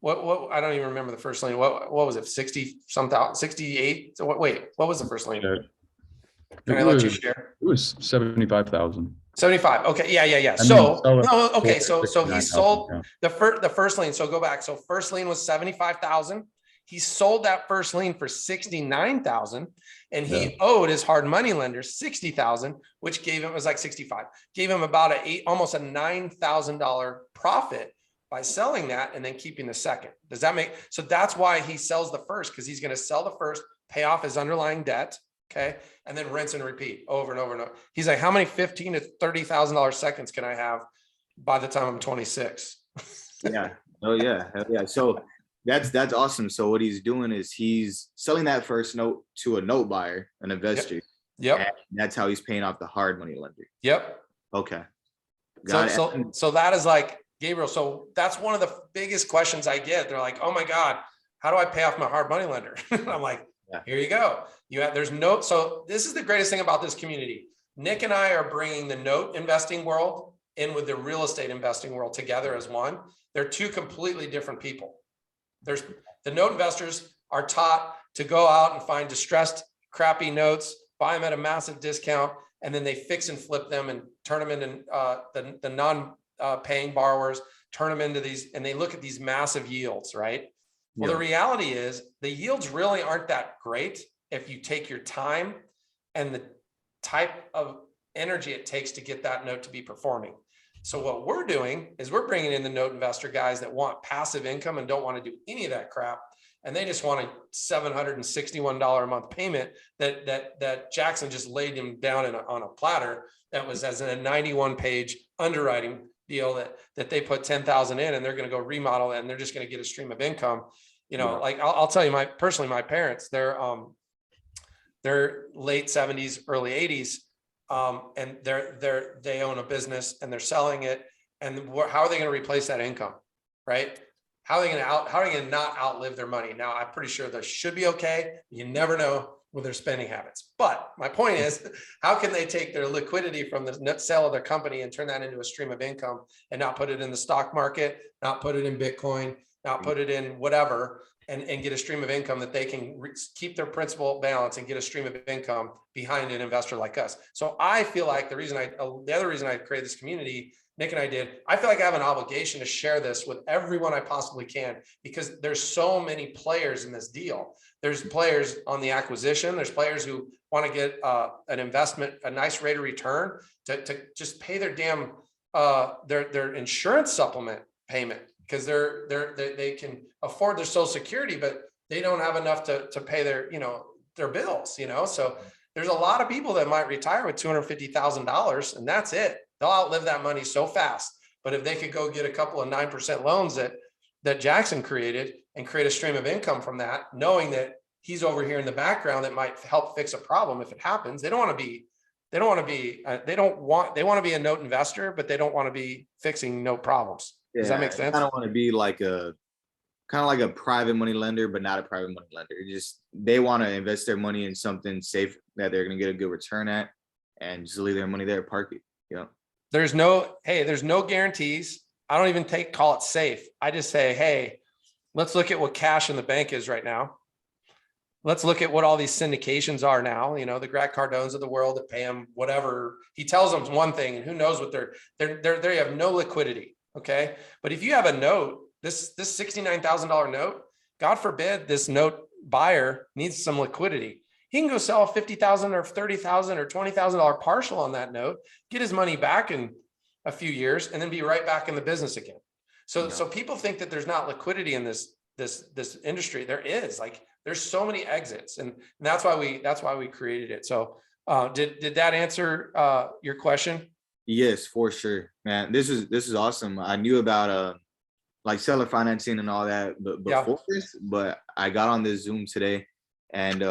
what I don't even remember the first lien. What was it? 60 some thousand, 68. So wait, what was the first lien? Can I let you share? It was 75,000. 75. Okay. Yeah. I mean, So sell it no, okay. for So he 69,000, sold yeah. the first lien. So go back. So first lien was 75,000. He sold that first lien for 69,000, and he owed his hard money lender 60,000, which gave him, it was like 65, gave him about almost a $9,000 profit by selling that and then keeping the second. Does that make, so that's why he sells the first, because he's going to sell the first, pay off his underlying debt. Okay. And then rinse and repeat over and over and over. He's like, how many $15,000 to $30,000 seconds can I have by the time I'm 26? Yeah. Oh yeah. Hell yeah. So that's awesome. So what he's doing is he's selling that first note to a note buyer, an investor. Yep. And that's how he's paying off the hard money lender. Yep. Okay. Got it. So that is like, Gabriel. So that's one of the biggest questions I get. They're like, oh my God, how do I pay off my hard money lender? I'm like, here you go. There's no, so this is the greatest thing about this community. Nick and I are bringing the note investing world in with the real estate investing world together as one. They're two completely different people. There's the note investors are taught to go out and find distressed, crappy notes, buy them at a massive discount, and then they fix and flip them and turn them into the non-paying borrowers, turn them into these, and they look at these massive yields, right? Well, the reality is the yields really aren't that great if you take your time and the type of energy it takes to get that note to be performing. So what we're doing is we're bringing in the note investor guys that want passive income and don't want to do any of that crap. And they just want a $761 a month payment that Jackson just laid him down on a platter. That was as a 91-page underwriting deal that they put 10,000 in, and they're going to go remodel it, and they're just going to get a stream of income. Like I'll tell you, my parents, they're late 70s, early 80s. And they own a business and they're selling it. And how are they going to replace that income? Right? How are they going to not outlive their money? Now, I'm pretty sure they should be okay. You never know with their spending habits. But my point is, how can they take their liquidity from the net sale of their company and turn that into a stream of income and not put it in the stock market, not put it in Bitcoin, not put it in whatever, and get a stream of income that they can keep their principal balance and get a stream of income behind an investor like us. So I feel like the other reason I created this community, Nick and I did, I feel like I have an obligation to share this with everyone I possibly can, because there's so many players in this deal. There's players on the acquisition. There's players who want to get an investment, a nice rate of return to just pay their damn their insurance supplement payment, because they can afford their Social Security, but they don't have enough to pay their bills. So there's a lot of people that might retire with $250,000, and that's it. They'll outlive that money so fast. But if they could go get a couple of 9% loans that Jackson created and create a stream of income from that, knowing that he's over here in the background that might help fix a problem if it happens. They want to be a note investor, but they don't want to be fixing note problems. Does that make sense? I don't want to be like kind of like a private money lender, but not a private money lender. They want to invest their money in something safe that they're going to get a good return at, and just leave their money there, park it. There's no guarantees. I don't even call it safe. I just say, hey, let's look at what cash in the bank is right now. Let's look at what all these syndications are now. The Grant Cardones of the world that pay them whatever. He tells them one thing, and who knows what they have no liquidity. Okay. But if you have a note, this $69,000 note, God forbid this note buyer needs some liquidity. He can go sell a $50,000 or $30,000 or $20,000 partial on that note, get his money back in a few years, and then be right back in the business again. So people think that there's not liquidity in this industry. There is. Like, there's so many exits, and that's why we created it. So Did that answer your question? Yes, for sure, man. This is awesome. I knew about like seller financing and all that Yeah. before this, but I got on this Zoom today, and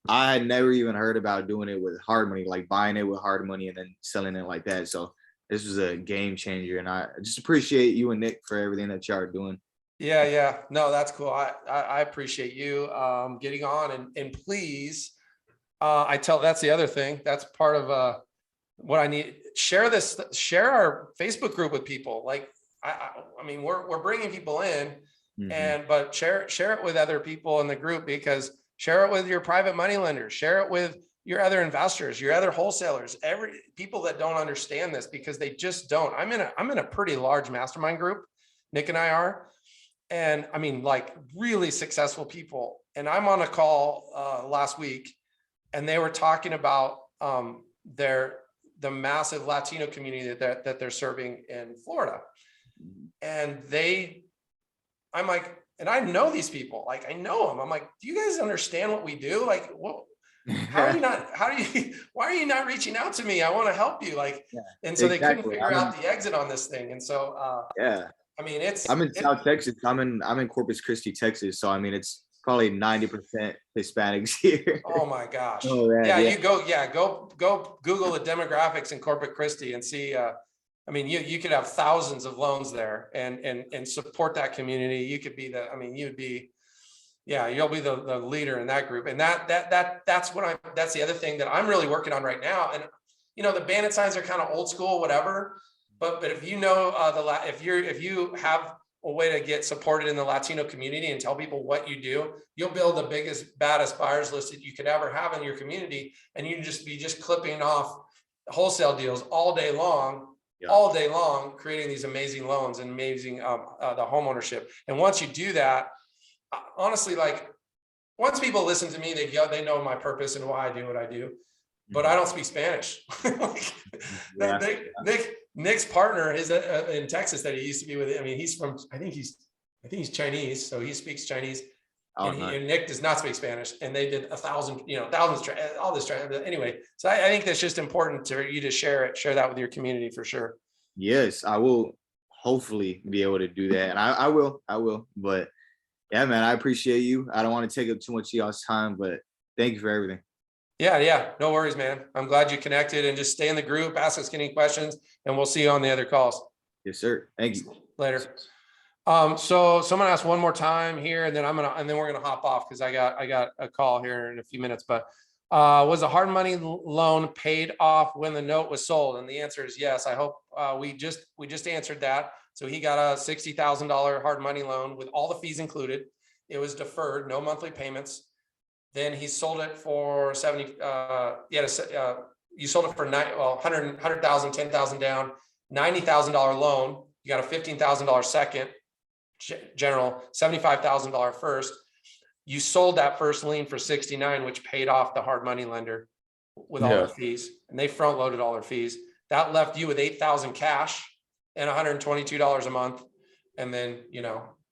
I had never even heard about doing it with hard money, like buying it with hard money and then selling it like that. So this was a game changer, and I just appreciate you and Nick for everything that y'all are doing. Yeah. No, that's cool. I appreciate you getting on, and please, that's the other thing. That's part of what I need. Share our Facebook group with people. Like, I mean, we're bringing people in, Mhm. but share it with other people in the group, because share it with your private money lenders, share it with your other investors, your other wholesalers, every people that don't understand this, because they just don't. I'm in a pretty large mastermind group. Nick and I are, and I mean, like, really successful people. And I'm on a call last week, and they were talking about the massive Latino community that they're serving in Florida. And I'm like, and I know these people, like, I know them. I'm like, do you guys understand what we do? Like, what, why are you not reaching out to me? I want to help you. Like, Yeah, and so they couldn't exactly. figure out the exit on this thing. And so, Yeah, I mean, I'm in South Texas. I'm in Corpus Christi, Texas. So I mean, it's probably 90% Hispanics here. oh my gosh. Oh man, Yeah, yeah. go Google the demographics in Corpus Christi and see, I mean, you could have thousands of loans there, and support that community. You could be you'd be, yeah, you'll be the leader in that group. And that's that's the other thing that I'm really working on right now. And, the bandit signs are kind of old school, whatever. But if you know, if you have a way to get supported in the Latino community and tell people what you do, you'll build the biggest, baddest buyers list that you could ever have in your community. And you can just be clipping off wholesale deals all day long, Yeah. creating these amazing loans and amazing the home ownership. And once you do that, honestly, like, once people listen to me, they know my purpose and why I do what I do. But I don't speak Spanish. Like, Yeah. Nick's partner is in Texas that he used to be with. I mean, he's from, I think he's Chinese, so he speaks Chinese. Oh, And, nice. and Nick does not speak Spanish, and they did thousands all this. Anyway, so I think that's just important to you to share that with your community for sure. Yes, I will hopefully be able to do that. And I will. But yeah, man, I appreciate you. I don't want to take up too much of y'all's time, but thank you for everything. Yeah, no worries, man. I'm glad you connected, and just stay in the group, ask us any questions, and we'll see you on the other calls Yes, sir. Thank you. later. So someone asked one more time here, and then we're gonna hop off because I got a call here in a few minutes. But was a hard money loan paid off when the note was sold? And the answer is yes. I hope we just answered that. So he got a $60,000 hard money loan with all the fees included. It was deferred, no monthly payments. Then he sold it for 70. You sold it for 100,000, 10,000 down, $90,000 loan. You got a $15,000 second. General $75,000 first. You sold that first lien for 69, which paid off the hard money lender with all their fees, and they front loaded all their fees. That left you with 8,000 cash and $122 a month. And then,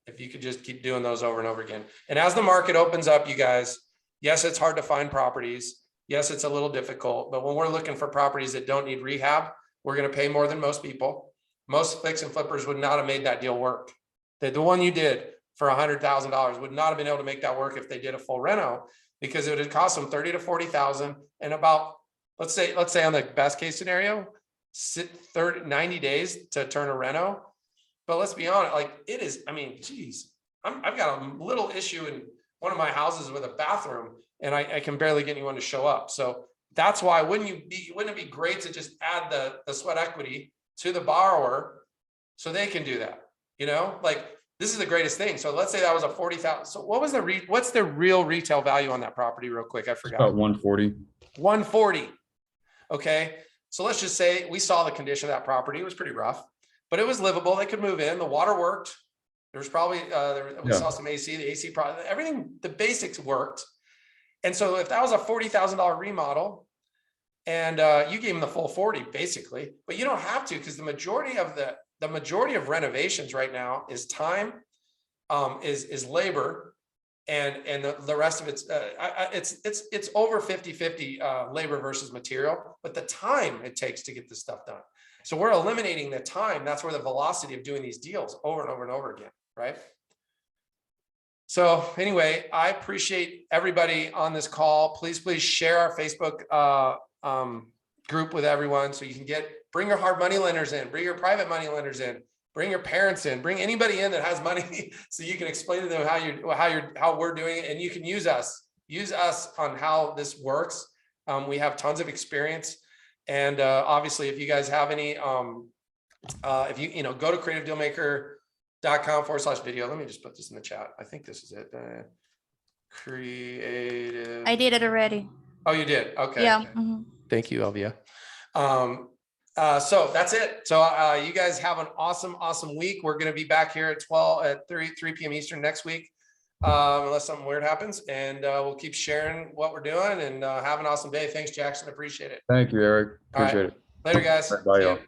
if you could just keep doing those over and over again. And as the market opens up, you guys, yes, it's hard to find properties. Yes, it's a little difficult, but when we're looking for properties that don't need rehab, we're going to pay more than most people. Most fix and flippers would not have made that deal work. The one you did for $100,000 would not have been able to make that work if they did a full reno, because it would cost them 30 to 40,000, and about, let's say on the best case scenario, 90 days to turn a reno. But let's be honest, like, it is, I mean, geez, I've got a little issue in one of my houses with a bathroom, and I can barely get anyone to show up. So that's why wouldn't it be great to just add the sweat equity to the borrower so they can do that? Like, this is the greatest thing. So let's say that was a 40,000. So what's the real retail value on that property real quick? I forgot. About 140. 140. Okay. So let's just say we saw the condition of that property. It was pretty rough, but it was livable. They could move in. The water worked. There was probably, we saw some AC, the AC product, everything, the basics worked. And so if that was a $40,000 remodel, and you gave them the full 40 basically, but you don't have to, because the majority of renovations right now is time, is labor, and the rest of it's over 50-50 labor versus material, but the time it takes to get this stuff done. So we're eliminating the time. That's where the velocity of doing these deals over and over and over again, right? So anyway, I appreciate everybody on this call. Please share our Facebook group with everyone so you can bring your hard money lenders in, bring your private money lenders in, bring your parents in, bring anybody in that has money so you can explain to them how we're doing it, and you can use us on how this works. We have tons of experience, and obviously if you guys have any, if you go to creativedealmaker.com/video. Let me just put this in the chat. I think this is it. Creative. I did it already. Oh, you did? Okay. Yeah. Thank you, Elvia. So that's it. So you guys have an awesome week. We're going to be back here at 3 p.m. Eastern next week, unless something weird happens, and we'll keep sharing what we're doing, and have an awesome day. Thanks, Jackson. Appreciate it. Thank you, Eric. Appreciate it. Later, guys. Bye, See y'all. ya.